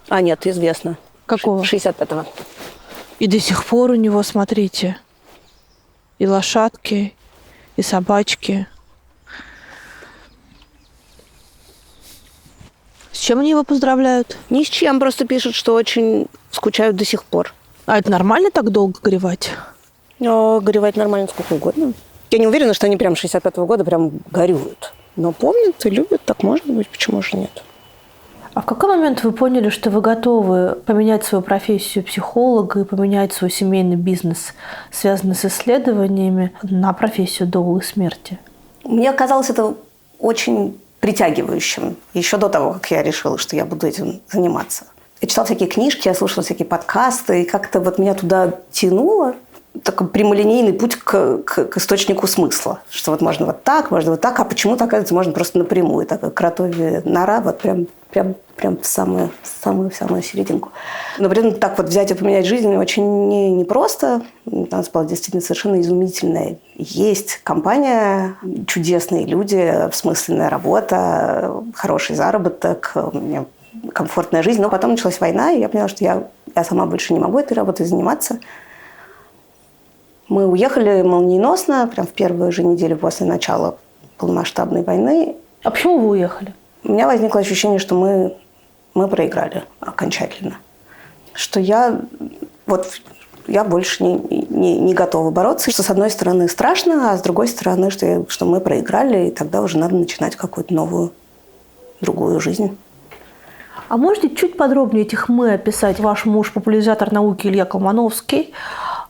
А, нет, известно. Какого? 65-го. И до сих пор у него, смотрите, и лошадки, и собачки. С чем они его поздравляют? Ни с чем, просто пишут, что очень скучают до сих пор. А это нормально так долго горевать? Горевать нормально сколько угодно. Я не уверена, что они прям 65-го года прям горюют. Но помнят и любят, так может быть, почему же нет? А в какой момент вы поняли, что вы готовы поменять свою профессию психолога и поменять свой семейный бизнес, связанный с исследованиями, на профессию доулы смерти? Мне казалось это очень притягивающим еще до того, как я решила, что я буду этим заниматься. Я читала всякие книжки, я слушала всякие подкасты, и как-то вот меня туда тянуло. Такой прямолинейный путь к источнику смысла. Что вот можно вот так, а почему-то, оказывается, можно просто напрямую. Так, кротовья нора, вот прям в самую серединку. Но при этом так вот взять и поменять жизнь очень непросто. У нас была действительно совершенно изумительная. Есть компания, чудесные люди, осмысленная работа, хороший заработок, у меня комфортная жизнь. Но потом началась война, и я поняла, что я сама больше не могу этой работой заниматься. Мы уехали молниеносно, прям в первую же неделю после начала полномасштабной войны. А почему вы уехали? У меня возникло ощущение, что мы проиграли окончательно. Что я больше не готова бороться. Что с одной стороны страшно, а с другой стороны, что мы проиграли, и тогда уже надо начинать какую-то новую, другую жизнь. А можете чуть подробнее этих «мы» описать? Ваш муж, популяризатор науки Илья Колмановский.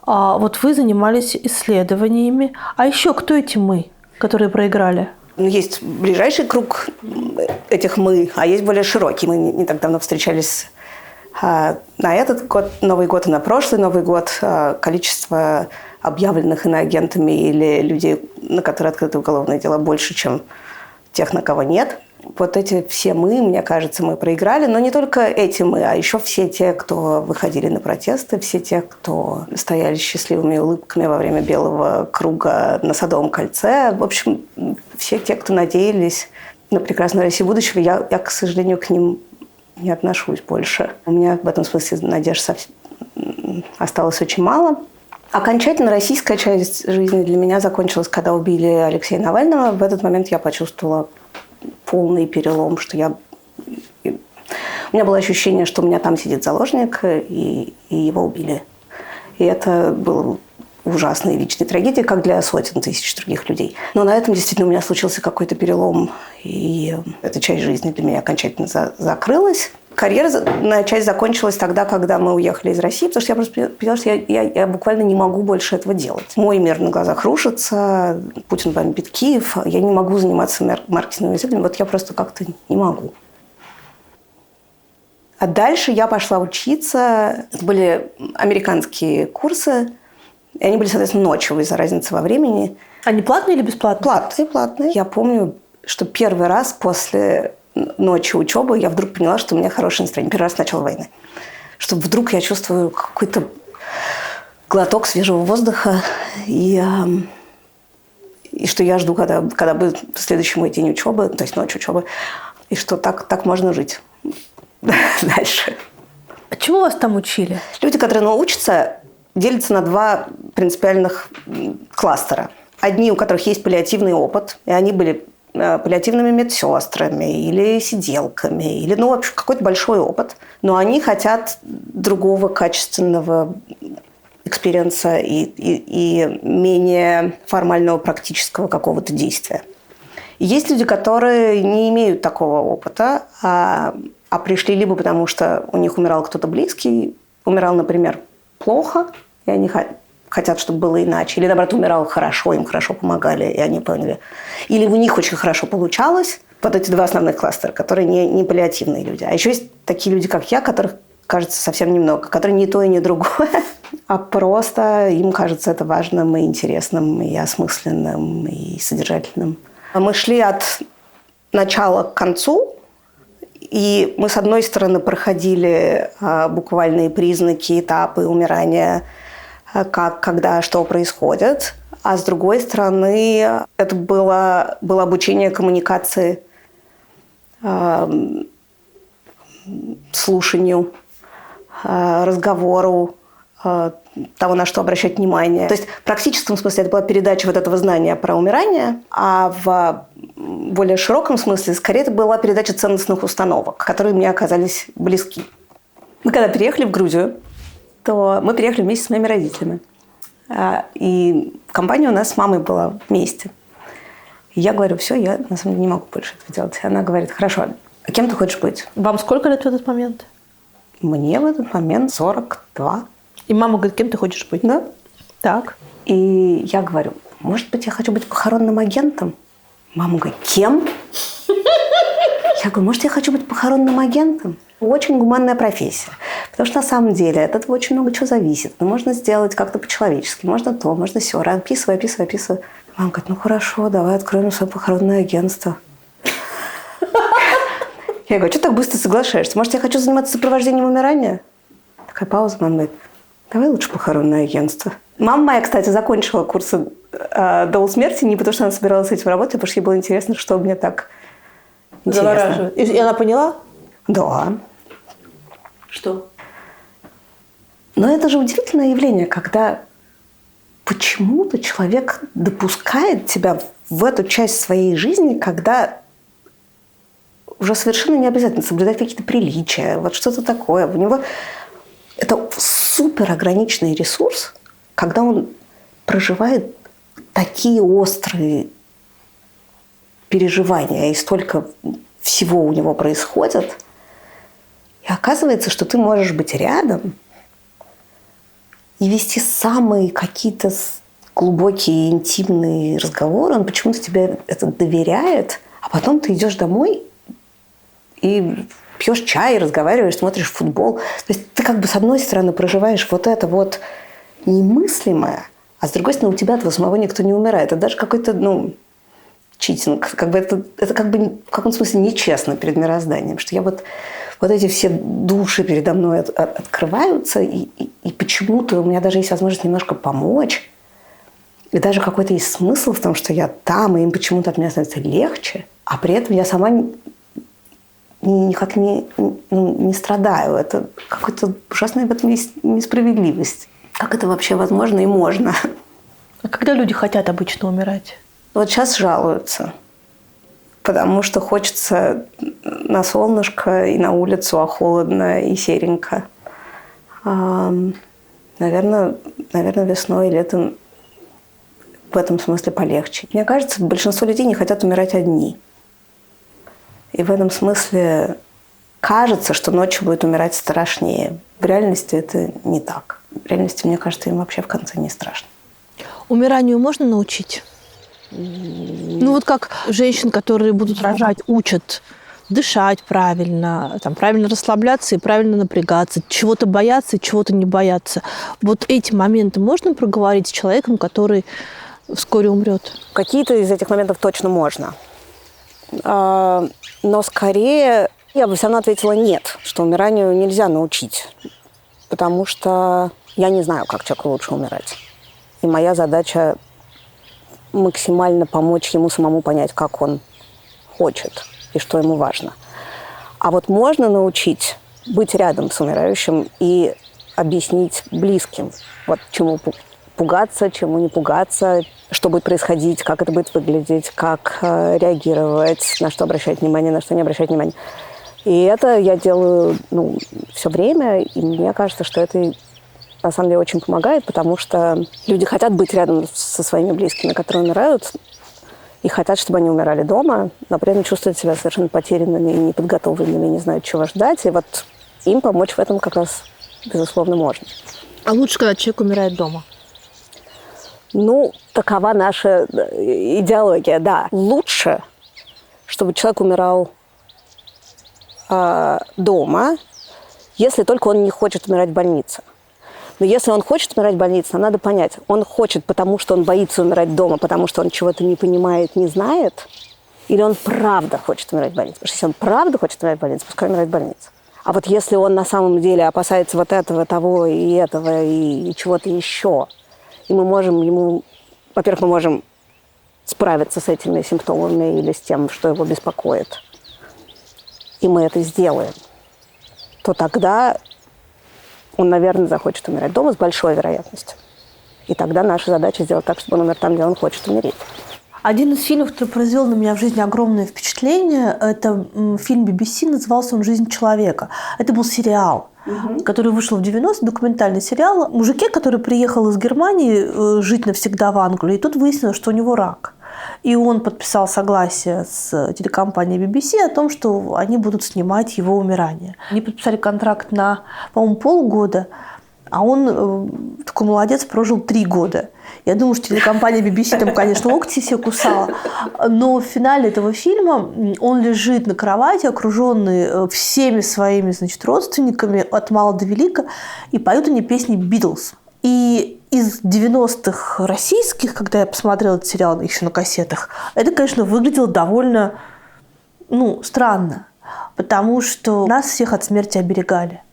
Вот вы занимались исследованиями. А еще кто эти «мы», которые проиграли? Есть ближайший круг этих «мы», а есть более широкий. Мы не так давно встречались на этот год, Новый год, и на прошлый Новый год. Количество объявленных иноагентами или людей, на которые открыто уголовное дело, больше, чем тех, на кого нет. Вот эти все «мы», мне кажется, мы проиграли. Но не только эти «мы», а еще все те, кто выходили на протесты, все те, кто стояли с счастливыми улыбками во время Белого круга на Садовом кольце. В общем, все те, кто надеялись на прекрасную Россию будущего, я, к сожалению, к ним не отношусь больше. У меня в этом смысле надежд осталось очень мало. Окончательно российская часть жизни для меня закончилась, когда убили Алексея Навального. В этот момент я почувствовала полный перелом, что у меня было ощущение, что у меня там сидит заложник, и его убили. И это было ужасной личной трагедией, как для сотен тысяч других людей. Но на этом действительно у меня случился какой-то перелом, и эта часть жизни для меня окончательно закрылась. карьерная часть закончилась тогда, когда мы уехали из России, потому что я просто поняла, что я буквально не могу больше этого делать. Мой мир на глазах рушится, Путин бомбит Киев, я не могу заниматься маркетинговыми исследованиями, вот я просто как-то не могу. А дальше я пошла учиться. Это были американские курсы, и они были, соответственно, ночью из-за разницы во времени. Они платные или бесплатные? Платные. Я помню, что первый раз после ночи учебы я вдруг поняла, что у меня хорошее настроение. Первый раз с начала войны. Что вдруг я чувствую какой-то глоток свежего воздуха, и что я жду, когда будет следующий мой день учебы, то есть ночь учебы, и что так можно жить дальше. А чему вас там учили? Люди, которые учатся, делятся на два принципиальных кластера. Одни, у которых есть паллиативный опыт, и они были паллиативными медсестрами или сиделками, или, в общем, какой-то большой опыт. Но они хотят другого качественного экспириенса и менее формального практического какого-то действия. И есть люди, которые не имеют такого опыта, а пришли либо потому, что у них умирал кто-то близкий, умирал, например, плохо, и они хотят, чтобы было иначе. Или, наоборот, умирал хорошо, им хорошо помогали, и они поняли. Или у них очень хорошо получалось. Вот эти два основных кластера, которые не паллиативные люди. А еще есть такие люди, как я, которых, кажется, совсем немного, которые не то и не другое, а просто им кажется это важным и интересным, и осмысленным, и содержательным. Мы шли от начала к концу, и мы, с одной стороны, проходили буквальные признаки, этапы умирания, когда что происходит. А с другой стороны, это было обучение коммуникации, слушанию, разговору, того, на что обращать внимание. То есть в практическом смысле это была передача вот этого знания про умирание, а в более широком смысле скорее это была передача ценностных установок, которые мне оказались близки. Мы когда переехали в Грузию, то мы приехали вместе с моими родителями. И компания у нас с мамой была вместе. И я говорю, все, я на самом деле не могу больше этого делать. И она говорит, хорошо, а кем ты хочешь быть? Вам сколько лет в этот момент? Мне в этот момент 42. И мама говорит, кем ты хочешь быть? Да. Так. И я говорю, может быть, я хочу быть похоронным агентом? Мама говорит, кем? Я говорю, может, я хочу быть похоронным агентом? Очень гуманная профессия. Потому что на самом деле от этого очень много чего зависит. Но можно сделать как-то по-человечески. Можно то, можно сё. Описывай. Мама говорит, хорошо, давай откроем свое похоронное агентство. Я говорю, что так быстро соглашаешься? Может, я хочу заниматься сопровождением умирания? Такая пауза, мама говорит, давай лучше похоронное агентство. Мама моя, кстати, закончила курсы до смерти не потому, что она собиралась с этим работать, а потому что ей было интересно, что мне так интересно. Завораживает. И она поняла? Да. Что? Но это же удивительное явление, когда почему-то человек допускает тебя в эту часть своей жизни, когда уже совершенно не обязательно соблюдать какие-то приличия, вот что-то такое. У него это супер ограниченный ресурс, когда он проживает такие острые переживания, и столько всего у него происходит. И оказывается, что ты можешь быть рядом и вести самые какие-то глубокие, интимные разговоры. Он почему-то тебе это доверяет, а потом ты идешь домой и пьешь чай, разговариваешь, смотришь футбол. То есть ты как бы с одной стороны проживаешь вот это вот немыслимое, а с другой стороны у тебя этого самого никто не умирает. Это даже какой-то, читинг. Как бы это как бы в каком-то смысле нечестно перед мирозданием. Что я вот эти все души передо мной открываются, и почему-то у меня даже есть возможность немножко помочь. И даже какой-то есть смысл в том, что я там, и им почему-то от меня становится легче. А при этом я сама никак не страдаю. Это какая-то ужасная в этом есть несправедливость. Как это вообще возможно и можно? А когда люди хотят обычно умирать? Вот сейчас жалуются, потому что хочется на солнышко и на улицу, а холодно и серенько. Наверное, весной и летом в этом смысле полегче. Мне кажется, большинство людей не хотят умирать одни. И в этом смысле кажется, что ночью будет умирать страшнее. В реальности это не так. В реальности, мне кажется, им вообще в конце не страшно. Умиранию можно научить? Ну вот как женщин, которые будут рожать, учат дышать правильно, там, правильно расслабляться и правильно напрягаться, чего-то бояться и чего-то не бояться. Вот эти моменты можно проговорить с человеком, который вскоре умрет? Какие-то из этих моментов точно можно. Но скорее я бы все равно ответила нет, что умиранию нельзя научить. Потому что я не знаю, как человеку лучше умирать. И моя задача максимально помочь ему самому понять, как он хочет и что ему важно. А вот можно научить быть рядом с умирающим и объяснить близким, вот чему пугаться, чему не пугаться, что будет происходить, как это будет выглядеть, как реагировать, на что обращать внимание, на что не обращать внимания. И это я делаю все время, и мне кажется, что это на самом деле очень помогает, потому что люди хотят быть рядом со своими близкими, которые умирают, и хотят, чтобы они умирали дома, но при этом чувствуют себя совершенно потерянными и неподготовленными, не знают, чего ждать. И вот им помочь в этом как раз, безусловно, можно. А лучше, когда человек умирает дома? Такова наша идеология, да. Лучше, чтобы человек умирал дома, если только он не хочет умирать в больнице. Но если он хочет умирать в больнице, нам надо понять, он хочет, потому что он боится умирать дома, потому что он чего-то не понимает, не знает, или он правда хочет умирать в больнице. Потому что если он правда хочет умирать в больнице, пускай умирает в больнице. А вот если он на самом деле опасается вот этого, того и этого, и чего-то еще, и мы можем ему... Во-первых, мы можем справиться с этими симптомами или с тем, что его беспокоит, и мы это сделаем, то тогда он, наверное, захочет умирать дома с большой вероятностью. И тогда наша задача сделать так, чтобы он умер там, где он хочет умереть. Один из фильмов, который произвел на меня в жизни огромное впечатление, это фильм BBC, назывался он «Жизнь человека». Это был сериал, который вышел в 90-е, документальный сериал о мужике, который приехал из Германии жить навсегда в Англию, и тут выяснилось, что у него рак. И он подписал согласие с телекомпанией BBC о том, что они будут снимать его умирание. Они подписали контракт на, по-моему, полгода, а он, такой молодец, прожил 3 года. Я думаю, что телекомпания BBC там, конечно, локти себе кусала. Но в финале этого фильма он лежит на кровати, окруженный всеми своими, родственниками от мала до велика, и поют они песни «Битлз». И из 90-х российских, когда я посмотрела этот сериал еще на кассетах, это, конечно, выглядело довольно, странно, потому что нас всех от смерти оберегали.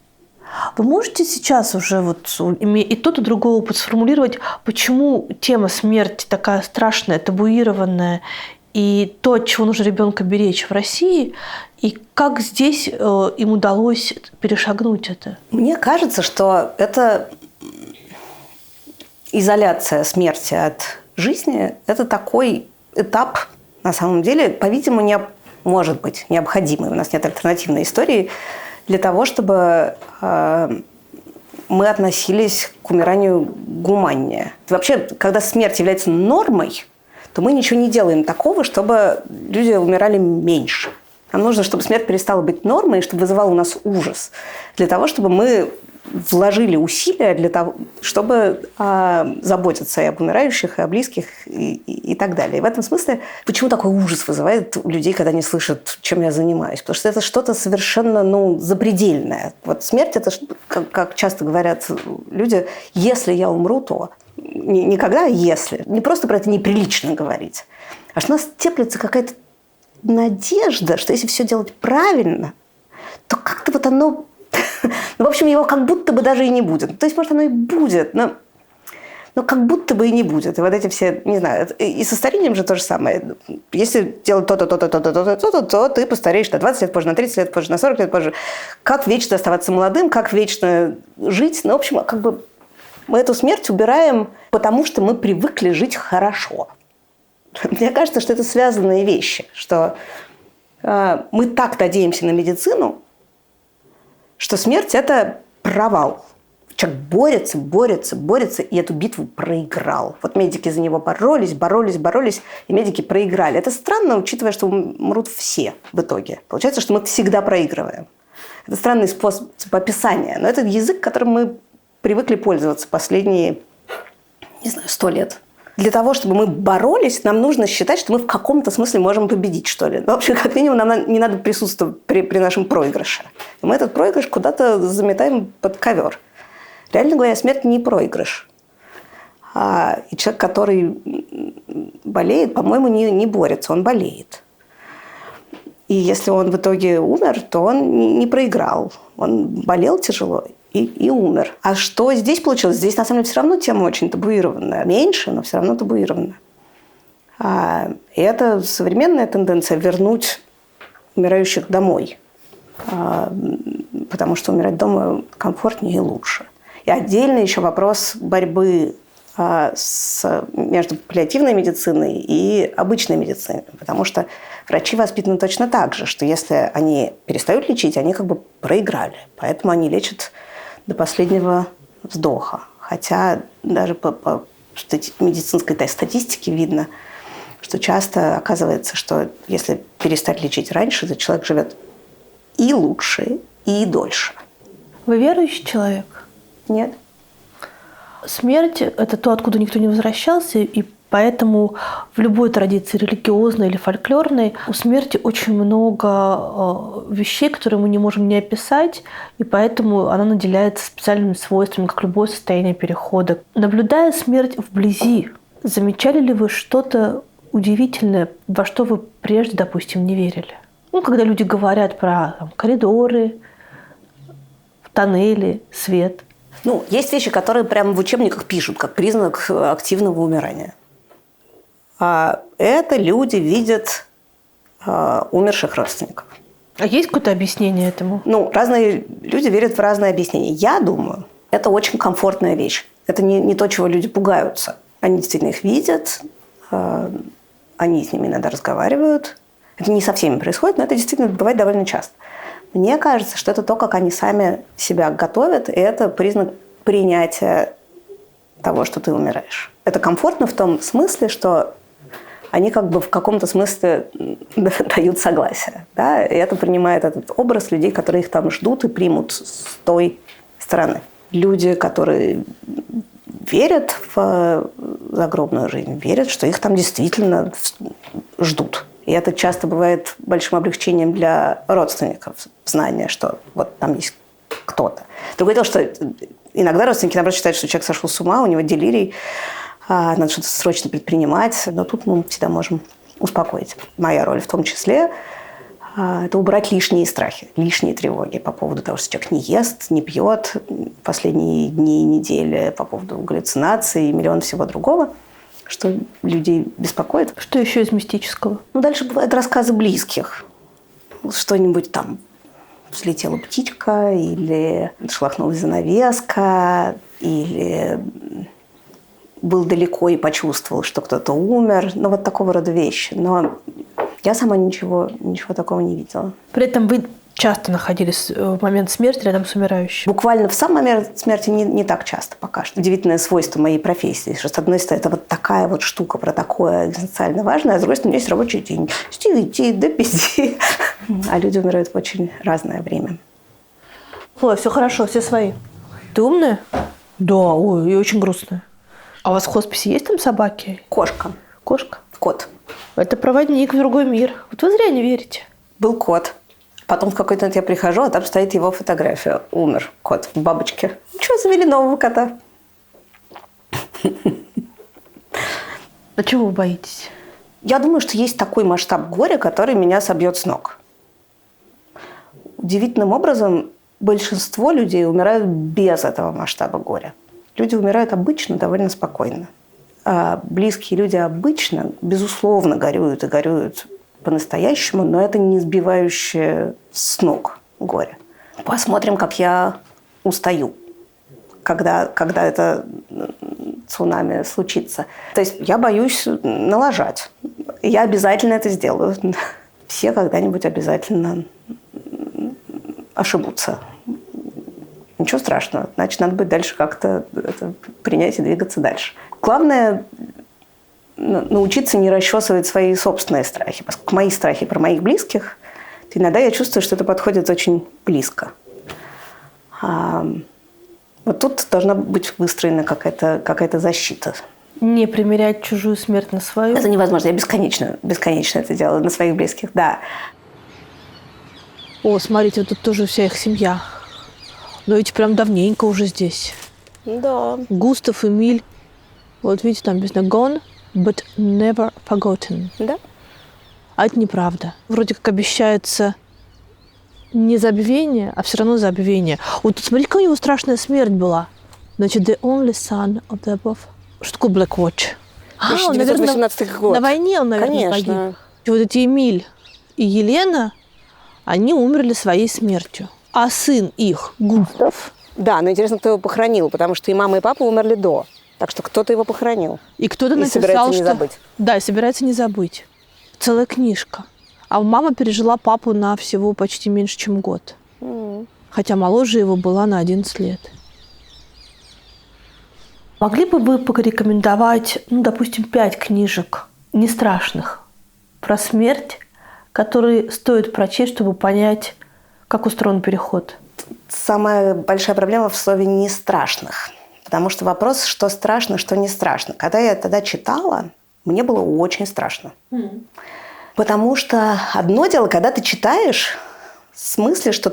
Вы можете сейчас уже имея и тот, и другой опыт сформулировать, почему тема смерти такая страшная, табуированная, и то, от чего нужно ребенка беречь в России, и как здесь им удалось перешагнуть это? Мне кажется, что это изоляция смерти от жизни – это такой этап, на самом деле, по-видимому, может быть необходимый. У нас нет альтернативной истории для того, чтобы мы относились к умиранию гуманнее. Вообще, когда смерть является нормой, то мы ничего не делаем такого, чтобы люди умирали меньше. Нам нужно, чтобы смерть перестала быть нормой, чтобы вызывала у нас ужас, для того, чтобы мы вложили усилия для того, чтобы заботиться и об умирающих, и о близких, и так далее. И в этом смысле, почему такой ужас вызывает у людей, когда они слышат, чем я занимаюсь? Потому что это что-то совершенно запредельное. Вот смерть – это, как часто говорят люди, если я умру, то… Никогда, а если. Не просто про это неприлично говорить, а что у нас теплится какая-то надежда, что если все делать правильно, то как-то оно… в общем, его как будто бы даже и не будет. То есть, может, оно и будет, но как будто бы и не будет. И вот эти все, не знаю, и со старением же то же самое. Если делать то-то, то ты постареешь на 20 лет позже, на 30 лет позже, на 40 лет позже. Как вечно оставаться молодым, как вечно жить. В общем, мы эту смерть убираем, потому что мы привыкли жить хорошо. Мне кажется, что это связанные вещи, что мы так надеемся на медицину, что смерть – это провал. Человек борется, и эту битву проиграл. Вот медики за него боролись, и медики проиграли. Это странно, учитывая, что умрут все в итоге. Получается, что мы всегда проигрываем. Это странный способ описания, но это язык, которым мы привыкли пользоваться последние, 100 лет. Для того, чтобы мы боролись, нам нужно считать, что мы в каком-то смысле можем победить, что ли. В общем, как минимум, нам не надо присутствовать при нашем проигрыше. И мы этот проигрыш куда-то заметаем под ковер. Реально говоря, смерть не проигрыш. И человек, который болеет, по-моему, не борется, он болеет. И если он в итоге умер, то он не проиграл. Он болел тяжело и умер. А что здесь получилось? Здесь, на самом деле, все равно тема очень табуированная. Меньше, но все равно табуированная. И это современная тенденция вернуть умирающих домой. Потому что умирать дома комфортнее и лучше. И отдельно еще вопрос борьбы между паллиативной медициной и обычной медициной. Потому что врачи воспитаны точно так же, что если они перестают лечить, они как бы проиграли. Поэтому они лечат до последнего вздоха. Хотя даже по медицинской статистике видно, что часто оказывается, что если перестать лечить раньше, то человек живет и лучше, и дольше. Вы верующий человек? Нет. Смерть – это то, откуда никто не возвращался, и поэтому в любой традиции, религиозной или фольклорной, у смерти очень много вещей, которые мы не можем не описать, и поэтому она наделяется специальными свойствами, как любое состояние перехода. Наблюдая смерть вблизи, замечали ли вы что-то удивительное, во что вы прежде, допустим, не верили? Когда люди говорят про коридоры, тоннели, свет. Есть вещи, которые прямо в учебниках пишут, как признак активного умирания. Это люди видят умерших родственников. А есть какое-то объяснение этому? Разные люди верят в разные объяснения. Я думаю, это очень комфортная вещь. Это не то, чего люди пугаются. Они действительно их видят, они с ними иногда разговаривают. Это не со всеми происходит, но это действительно бывает довольно часто. Мне кажется, что это то, как они сами себя готовят, и это признак принятия того, что ты умираешь. Это комфортно в том смысле, что они как бы в каком-то смысле дают согласие. Да? И это принимает этот образ людей, которые их там ждут и примут с той стороны. Люди, которые верят в загробную жизнь, верят, что их там действительно ждут. И это часто бывает большим облегчением для родственников, знание, что вот там есть кто-то. Другое дело, что иногда родственники, наоборот, считают, что человек сошел с ума, у него делирий, надо что-то срочно предпринимать, но тут мы всегда можем успокоить. Моя роль в том числе – это убрать лишние страхи, лишние тревоги по поводу того, что человек не ест, не пьет последние дни и недели, по поводу галлюцинаций и миллион всего другого, что людей беспокоит. Что еще из мистического? Дальше бывают рассказы близких. Что-нибудь там взлетела птичка, или шелохнулась занавеска, или был далеко и почувствовал, что кто-то умер. Вот такого рода вещи. Но я сама ничего такого не видела. При этом вы часто находились в момент смерти рядом с умирающим? Буквально в сам момент смерти не так часто пока что. Удивительное свойство моей профессии, что с одной стороны это вот такая вот штука про такое экзистенциально важное, а с другой стороны есть рабочий день. С 9 до 5. А люди умирают в очень разное время. Ой, все хорошо, все свои. Ты умная? Да, ой, и очень грустная. А у вас в хосписе есть там собаки? Кошка. Кошка? Кот. Это проводник в другой мир. Вот вы зря не верите. Был кот. Потом в какой-то момент я прихожу, а там стоит его фотография. Умер кот в бабочке. Чего, завели нового кота? А чего вы боитесь? Я думаю, что есть такой масштаб горя, который меня собьет с ног. Удивительным образом большинство людей умирают без этого масштаба горя. Люди умирают обычно довольно спокойно. А близкие люди обычно, безусловно, горюют и горюют по-настоящему, но это не сбивающее с ног горе. Посмотрим, как я устаю, когда это цунами случится. То есть я боюсь налажать. Я обязательно это сделаю. Все когда-нибудь обязательно ошибутся. Ничего страшного. Значит, надо будет дальше как-то это принять и двигаться дальше. Главное научиться не расчесывать свои собственные страхи. Поскольку мои страхи про моих близких, Иногда я чувствую, что это подходит очень близко. Вот тут должна быть выстроена какая-то защита. Не примерять чужую смерть на свою? Это невозможно. Я бесконечно это делаю на своих близких, да. О, смотрите, вот тут тоже вся их семья. Но ведь прям давненько уже здесь. Да. Густав, Эмиль. Вот видите, там написано gone, but never forgotten. Да. А это неправда. Вроде как обещается не забвение, а все равно забвение. Вот тут смотрите, какая у него страшная смерть была. Значит, the only son of the above. Что такое Black Watch? 1918 год. На войне он, наверное, Конечно. погиб. И вот эти Эмиль и Елена, они умерли своей смертью. А сын их, Густав, Да, но интересно, кто его похоронил, потому что и мама, и папа умерли до. Так что кто-то его похоронил. и кто-то И написал, собирается не что... забыть. Да, и собирается не забыть. Целая книжка. А мама пережила папу на всего почти меньше, чем год. Хотя моложе его была на 11 лет. Могли бы вы порекомендовать, допустим, 5 книжек не страшных про смерть, которые стоит прочесть, чтобы понять, как устроен переход? Самая большая проблема в слове «не страшных». Потому что вопрос, что страшно, что не страшно. Когда я тогда читала, мне было очень страшно. Потому что одно дело, когда ты читаешь в смысле, что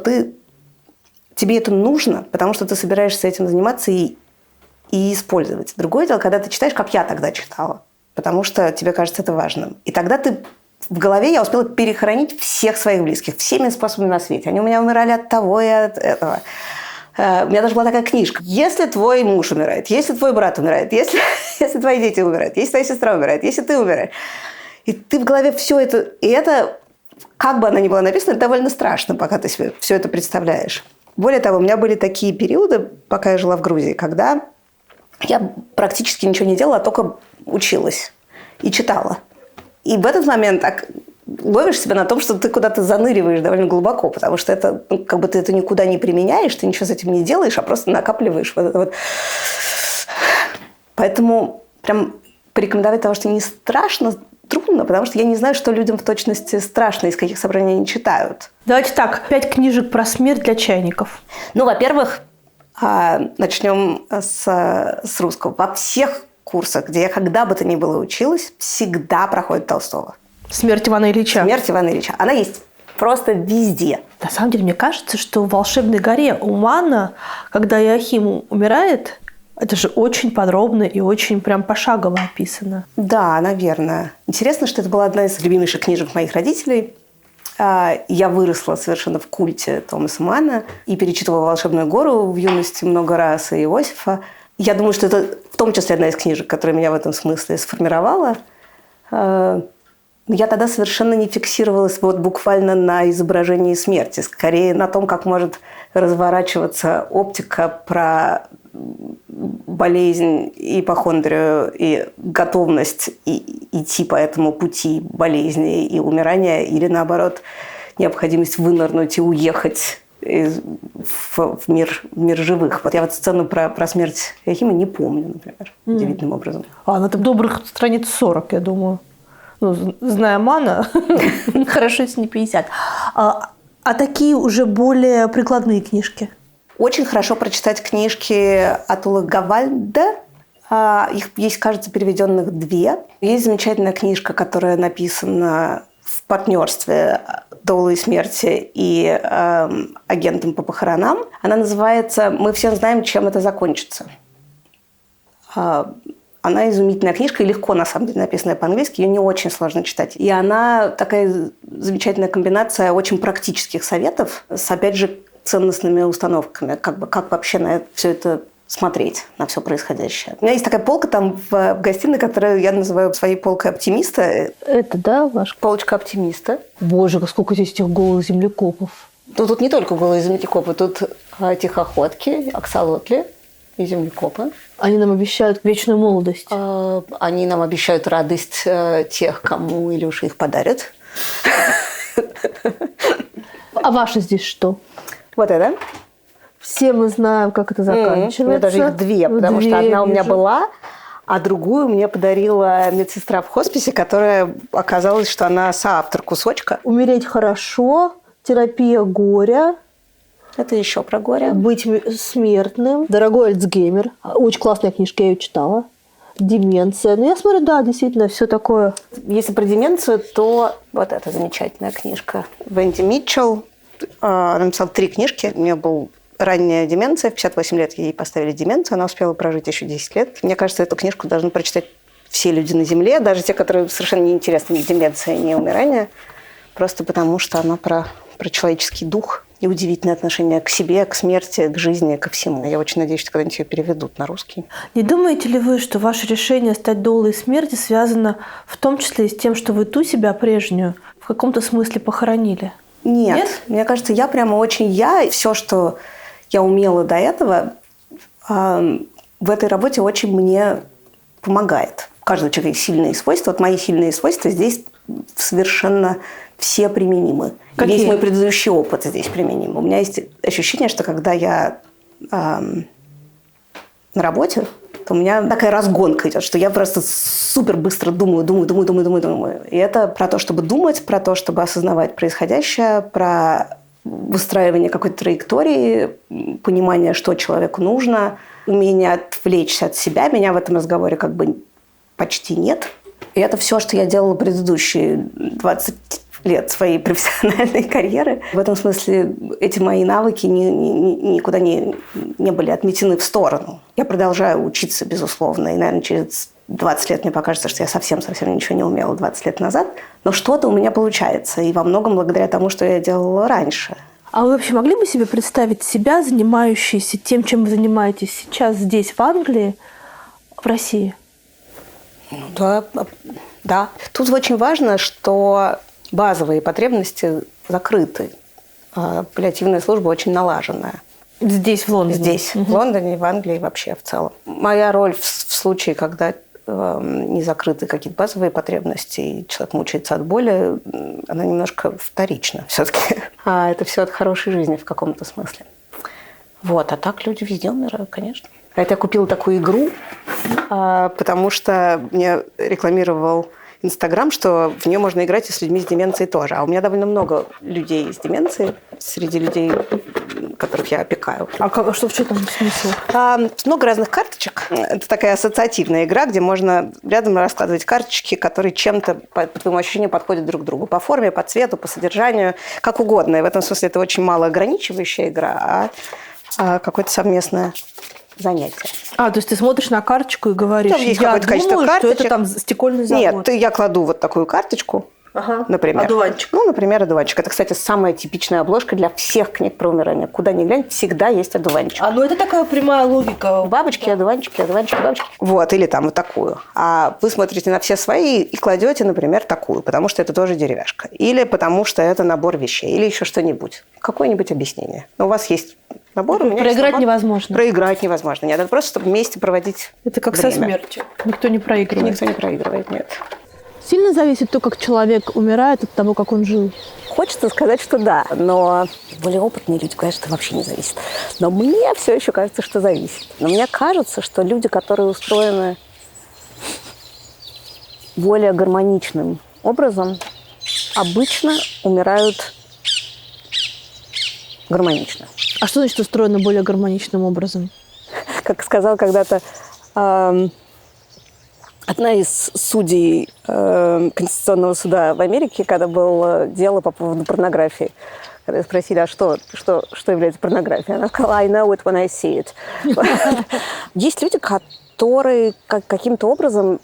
тебе это нужно, потому что ты собираешься этим заниматься и использовать. Другое дело, когда ты читаешь, как я тогда читала, потому что тебе кажется это важным. И тогда в голове я успела перехоронить всех своих близких, всеми способами на свете. Они у меня умирали от того и от этого. У меня даже была такая книжка. Если твой муж умирает, если твой брат умирает, если твои дети умирают, если твоя сестра умирает, если ты умираешь. И ты в голове все это... И это, как бы она ни была написана, это довольно страшно, пока ты себе все это представляешь. Более того, у меня были такие периоды, пока я жила в Грузии, когда я практически ничего не делала, а только училась и читала. И в этот момент ловишь себя на том, что ты куда-то заныриваешь довольно глубоко, потому что это, как бы ты это никуда не применяешь, ты ничего с этим не делаешь, а просто накапливаешь вот это вот. Поэтому прям порекомендовать того, что не страшно, трудно, потому что я не знаю, что людям в точности страшно, из каких собраний они читают. Давайте так, 5 книжек про смерть для чайников. Ну, во-первых, начнем с русского. Во всех курсах, где я когда бы то ни было училась, всегда проходит Толстого. «Смерть Ивана Ильича». «Смерть Ивана Ильича». Она есть просто везде. На самом деле, мне кажется, что в «Волшебной горе» у Мана, когда Иоахим умирает, это же очень подробно и очень прям пошагово описано. Да, наверное. Интересно, что это была одна из любимейших книжек моих родителей. Я выросла совершенно в культе Томаса Мана и перечитывала «Волшебную гору» в юности много раз и Иосифа. Я думаю, что это в том числе одна из книжек, которая меня в этом смысле сформировала. Я тогда совершенно не фиксировалась вот буквально на изображении смерти, скорее на том, как может разворачиваться оптика про болезнь, ипохондрию и готовность идти по этому пути болезни и умирания, или наоборот, необходимость вынырнуть и уехать в мир живых. Вот я вот сцену про смерть Иоахима не помню, например, удивительным образом. Она там добрых страниц 40, я думаю. Ну, зная Мана, хорошо, если не 50. А такие уже более прикладные книжки? Очень хорошо прочитать книжки Атулы Гавальда. Их есть, кажется, переведенных 2. Есть замечательная книжка, которая написана в партнерстве Доулой смерти и агентом по похоронам. Она называется «Мы все знаем, чем это закончится». Она изумительная книжка и легко, на самом деле, написанная по-английски. Ее не очень сложно читать. И она такая замечательная комбинация очень практических советов с, опять же, ценностными установками. Как вообще на все это смотреть, на все происходящее. У меня есть такая полка там в гостиной, которую я называю своей полкой оптимиста. Это, да, ваша? Полочка оптимиста. Боже, сколько здесь этих голых землекопов. Ну, тут не только голые землекопы, тут тихоходки, аксолотли и землекопы. Они нам обещают вечную молодость. Они нам обещают радость тех, кому или уж их подарят. А ваши здесь что? Вот это. Все мы знаем, как это заканчивается. У меня даже их 2, потому что одна у меня была, а другую мне подарила медсестра в хосписе, которая оказалась, что она соавтор кусочка. Умереть хорошо, терапия горя, Это еще про горе. быть смертным, дорогой Альцгеймер. Очень классная книжка, я ее читала. Деменция. Ну, я смотрю, да, действительно, все такое. Если про деменцию, то вот эта замечательная книжка. Венди Митчелл. Она написала 3 книжки. У нее была ранняя деменция. В 58 лет ей поставили деменцию. Она успела прожить еще 10 лет. Мне кажется, эту книжку должны прочитать все люди на Земле, даже те, которые совершенно не интересны ни деменция, ни умирание. Просто потому, что она про человеческий дух и удивительное отношение к себе, к смерти, к жизни, ко всему. Я очень надеюсь, что когда-нибудь ее переведут на русский. Не думаете ли вы, что ваше решение стать доулой смерти связано в том числе и с тем, что вы ту себя прежнюю в каком-то смысле похоронили? Нет? Мне кажется, я прямо очень я. И все, что я умела до этого, в этой работе очень мне помогает. У каждого человека есть сильные свойства. Вот мои сильные свойства здесь совершенно все применимы. Какие? Весь мой предыдущий опыт здесь применим. У меня есть ощущение, что когда я на работе, то у меня такая разгонка идет, что я просто супер быстро думаю. И это про то, чтобы думать, про то, чтобы осознавать происходящее, про выстраивание какой-то траектории, понимание, что человеку нужно, умение отвлечься от себя. Меня в этом разговоре как бы почти нет. И это все, что я делала предыдущие 20 лет своей профессиональной карьеры. В этом смысле эти мои навыки никуда не были отметены в сторону. Я продолжаю учиться, безусловно, и, наверное, через 20 лет мне покажется, что я совсем ничего не умела 20 лет назад, но что-то у меня получается, и во многом благодаря тому, что я делала раньше. А вы вообще могли бы себе представить себя, занимающейся тем, чем вы занимаетесь сейчас здесь, в Англии, в России? Да. Тут очень важно, что базовые потребности закрыты. Паллиативная служба очень налаженная. Здесь, в Лондоне? Здесь, в Лондоне, в Англии вообще в целом. Моя роль в случае, когда не закрыты какие-то базовые потребности, и человек мучается от боли, она немножко вторична все-таки. А это все от хорошей жизни в каком-то смысле. Вот, а так люди везде умирают, конечно. Это я купила такую игру, потому что мне рекламировал Инстаграм, что в нее можно играть и с людьми с деменцией тоже. А у меня довольно много людей с деменцией среди людей, которых я опекаю. А что в чем смысл? Много разных карточек. Это такая ассоциативная игра, где можно рядом раскладывать карточки, которые чем-то, по твоему ощущению, подходят друг к другу. По форме, по цвету, по содержанию, как угодно. И в этом смысле это очень малоограничивающая игра, а какое-то совместное занятие. То есть ты смотришь на карточку и говоришь, есть я какое-то думаю, количество что карточек. это там стекольный завод. Нет, я кладу вот такую карточку, например. Одуванчик. Например, одуванчик. Это, кстати, самая типичная обложка для всех книг про умирание. Куда ни глянь, всегда есть одуванчик. Это такая прямая логика. Бабочки, одуванчики, бабочки. Вот, или там вот такую. А вы смотрите на все свои и кладете, например, такую, потому что это тоже деревяшка. Или потому что это набор вещей. Или еще что-нибудь. Какое-нибудь объяснение. Но у вас есть набор, у меня есть Проиграть набор. невозможно. Проиграть невозможно. Нет, это просто, чтобы вместе проводить Это как время. со смертью. Никто не проигрывает. Никто не проигрывает, нет. Сильно зависит то, как человек умирает, от того, как он жил? Хочется сказать, что да, но более опытные люди говорят, что вообще не зависит. Но мне все еще кажется, что зависит. Но мне кажется, что люди, которые устроены более гармоничным образом, обычно умирают гармонично. А что значит устроено более гармоничным образом? Как сказал когда-то одна из судей Конституционного суда в Америке, когда было дело по поводу порнографии, когда спросили, а что является порнографией? Она сказала, I know it when I see it. Есть люди, которые каким-то образом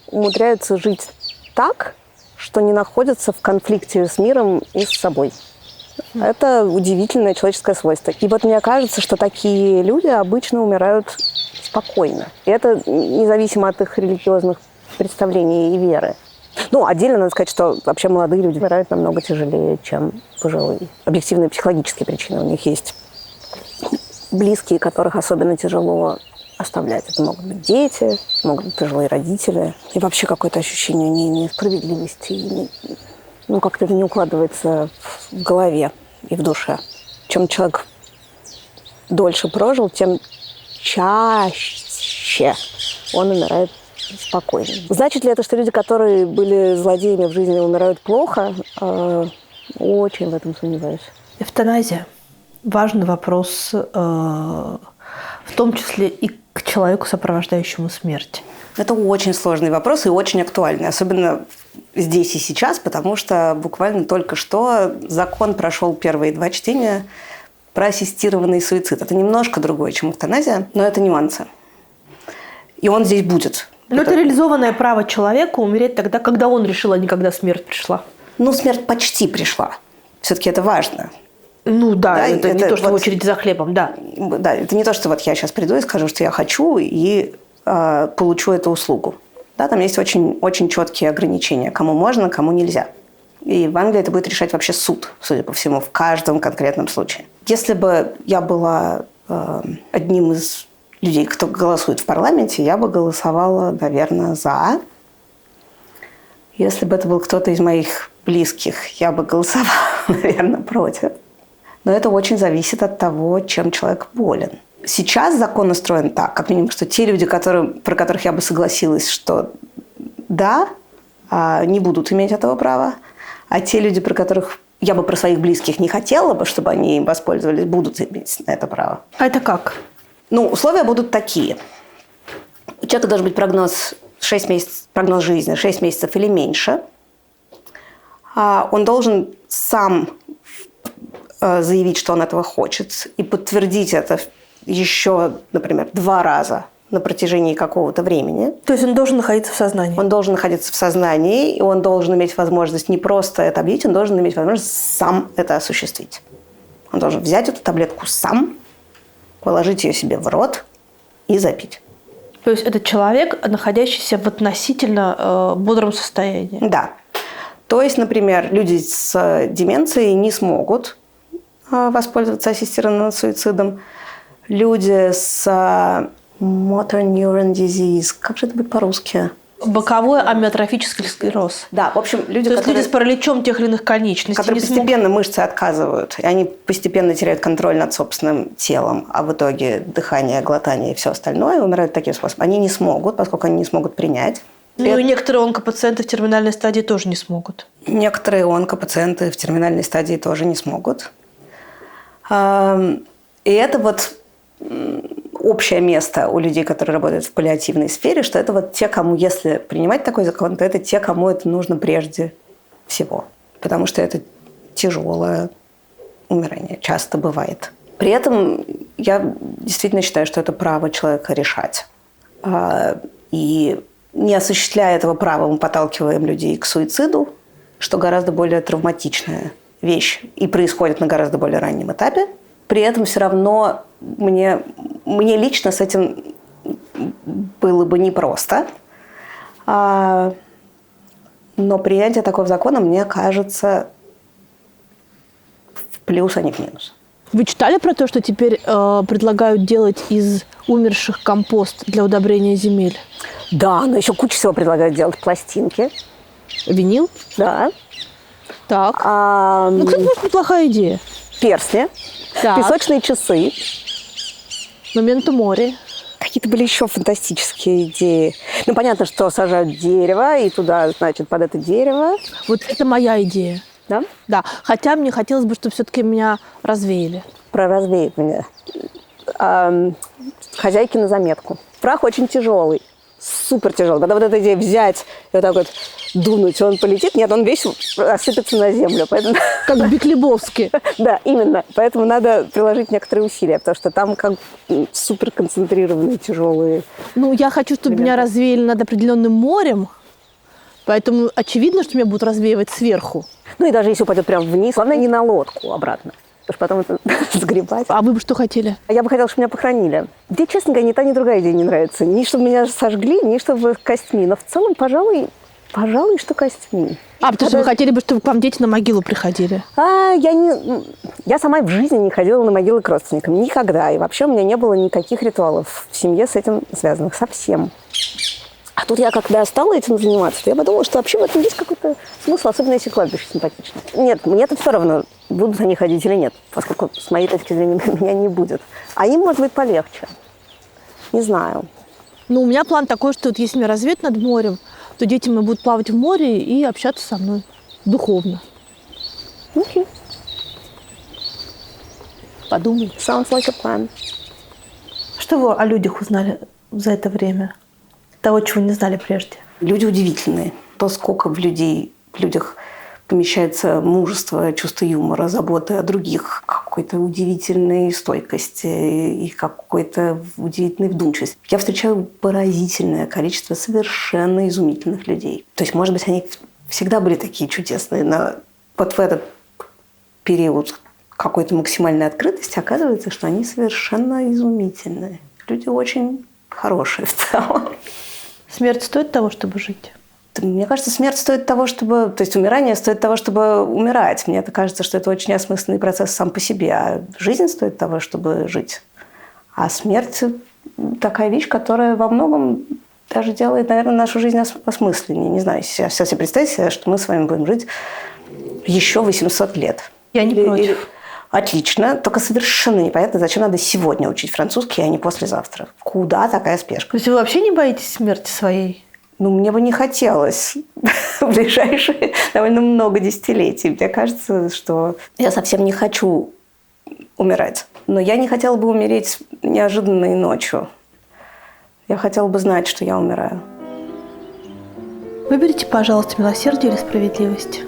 умудряются жить так, что не находятся в конфликте с миром и с собой. Это удивительное человеческое свойство. И вот мне кажется, что такие люди обычно умирают спокойно. И это независимо от их религиозных представлений и веры. Отдельно надо сказать, что вообще молодые люди умирают намного тяжелее, чем пожилые. Объективные психологические причины. У них есть близкие, которых особенно тяжело оставлять. Это могут быть дети, могут быть пожилые родители. И вообще какое-то ощущение несправедливости. Как-то это не укладывается в голове и в душе. Чем человек дольше прожил, тем чаще он умирает спокойно. Значит ли это, что люди, которые были злодеями в жизни, умирают плохо? Очень в этом сомневаюсь. Эвтаназия. Важный вопрос, в том числе и к человеку, сопровождающему смерть. Это очень сложный вопрос и очень актуальный, особенно здесь и сейчас, потому что буквально только что закон прошел первые 2 чтения про ассистированный суицид. Это немножко другое, чем эвтаназия, но это нюансы. И он здесь будет. Но это реализованное право человека умереть тогда, когда он решил, а не когда смерть пришла. Ну, смерть почти пришла. Все-таки это важно. Ну да, Да, это не это то, что вот- в очереди за хлебом, да. Да, это не то, что вот я сейчас приду и скажу, что я хочу, и получу эту услугу. Да, там есть очень, очень четкие ограничения, кому можно, кому нельзя. И в Англии это будет решать вообще суд, судя по всему, в каждом конкретном случае. Если бы я была одним из людей, кто голосует в парламенте, я бы голосовала, наверное, за. Если бы это был кто-то из моих близких, я бы голосовала, наверное, против. Но это очень зависит от того, чем человек болен. Сейчас закон устроен так, как минимум, что те люди, про которых я бы согласилась, что да, не будут иметь этого права, а те люди, про которых я бы про своих близких не хотела бы, чтобы они им воспользовались, будут иметь на это право. А это как? Ну, условия будут такие. У человека должен быть прогноз 6 месяцев, прогноз жизни 6 месяцев или меньше. Он должен сам заявить, что он этого хочет, и подтвердить это еще, например, 2 раза на протяжении какого-то времени. То есть он должен находиться в сознании? Он должен находиться в сознании, и он должен иметь возможность не просто это объявить, он должен иметь возможность сам это осуществить. Он должен взять эту таблетку сам, положить ее себе в рот и запить. То есть это человек, находящийся в относительно бодром состоянии? Да. То есть, например, люди с деменцией не смогут воспользоваться ассистированным суицидом. Люди с motor neuron disease, как же это будет по-русски? Боковой амиотрофический склероз. Да, в общем, люди, То есть которые, люди с параличом тех или иных конечностей которые не смогут... постепенно мышцы отказывают, и они постепенно теряют контроль над собственным телом, а в итоге дыхание, глотание и все остальное умирают таким способом. Они не смогут, поскольку они не смогут принять. Ну и некоторые онкопациенты в терминальной стадии тоже не смогут. Некоторые онкопациенты в терминальной стадии тоже не смогут. И это вот общее место у людей, которые работают в паллиативной сфере, что это вот те, кому, если принимать такой закон, то это те, кому это нужно прежде всего. Потому что это тяжелое умирание, часто бывает. При этом я действительно считаю, что это право человека решать. И не осуществляя этого права, мы подталкиваем людей к суициду, что гораздо более травматичная вещь и происходит на гораздо более раннем этапе. При этом все равно мне лично с этим было бы непросто. Но принятие такого закона, мне кажется, в плюс, а не в минус. Вы читали про то, что теперь предлагают делать из умерших компост для удобрения земель? Да, но еще куча всего предлагают делать. Пластинки. Винил? Да. Так. Ну, кстати, может, неплохая идея. Перстни. Так. Песочные часы. Моменто море. Какие-то были еще фантастические идеи. Ну, понятно, что сажают дерево, и туда, значит, под это дерево. Вот это моя идея. Да? Да. Хотя мне хотелось бы, чтобы все-таки меня развеяли. Про развеивание. Хозяйки на заметку. Прах очень тяжелый. Супер тяжелый. Когда вот эта идея взять и вот так вот дунуть, он полетит, нет, он весь осыпется на землю. Поэтому... Как в Беклебовске. Да, именно. Поэтому надо приложить некоторые усилия, потому что там как супер концентрированные, тяжелые. Ну, я хочу, чтобы меня развеяли над определенным морем, поэтому очевидно, что меня будут развеивать сверху. Ну и даже если упадет прямо вниз, главное не на лодку обратно. Потому что потом это сгребать. А вы бы что хотели? Я бы хотела, чтобы меня похоронили. Мне, честно говоря, ни та, ни другая идея не нравится. Ни чтобы меня сожгли, ни чтобы костьми. Но в целом, пожалуй, что костьми. Потому что вы хотели бы, чтобы к вам дети на могилу приходили? Я сама в жизни не ходила на могилы к родственникам. Никогда. И вообще у меня не было никаких ритуалов в семье с этим связанных. Совсем. А тут я, когда стала этим заниматься, то я подумала, что вообще в этом есть какой-то смысл, особенно если кладбище симпатичное. Нет, мне это все равно, будут они ходить или нет, поскольку с моей точки зрения меня не будет. А им, может быть, полегче. Не знаю. Ну, у меня план такой, что вот если меня развеют над морем, то дети мои будут плавать в море и общаться со мной духовно. Окей. Подумай. Sounds like a plan. Что вы о людях узнали за это время? Того, чего не знали прежде? Люди удивительные. То, сколько в людях помещается мужество, чувство юмора, заботы о других, какой-то удивительной стойкости и какой-то удивительной вдумчивости. Я встречаю поразительное количество совершенно изумительных людей. То есть, может быть, они всегда были такие чудесные, но вот в этот период какой-то максимальной открытости оказывается, что они совершенно изумительные. Люди очень хорошие в целом. Смерть стоит того, чтобы жить? Мне кажется, смерть стоит того, чтобы... То есть умирание стоит того, чтобы умирать. Мне кажется, что это очень осмысленный процесс сам по себе. А жизнь стоит того, чтобы жить. А смерть такая вещь, которая во многом даже делает, наверное, нашу жизнь осмысленнее. Не знаю, сейчас себе представьте себе, что мы с вами будем жить еще 800 лет. Я не против. Отлично, только совершенно непонятно, зачем надо сегодня учить французский, а не послезавтра. Куда такая спешка? То есть вы вообще не боитесь смерти своей? Мне бы не хотелось в ближайшие довольно много десятилетий. Мне кажется, что я совсем не хочу умирать. Но я не хотела бы умереть неожиданно и ночью. Я хотела бы знать, что я умираю. Выберите, пожалуйста, милосердие или справедливость?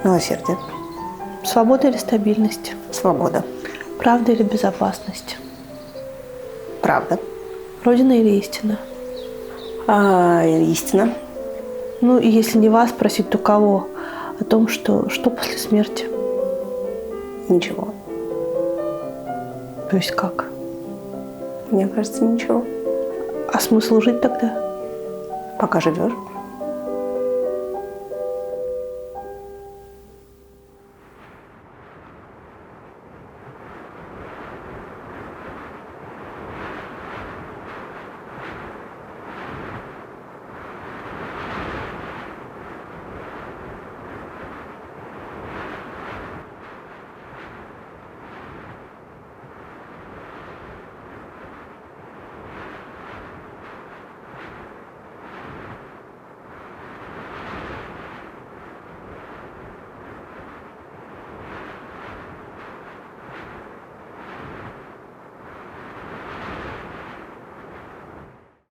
Милосердие. Свобода или стабильность? Свобода. Правда или безопасность? Правда. Родина или истина? Истина. И если не вас спросить, то кого? О том, что после смерти? Ничего. То есть как? Мне кажется, ничего. А смысл жить тогда? Пока живешь.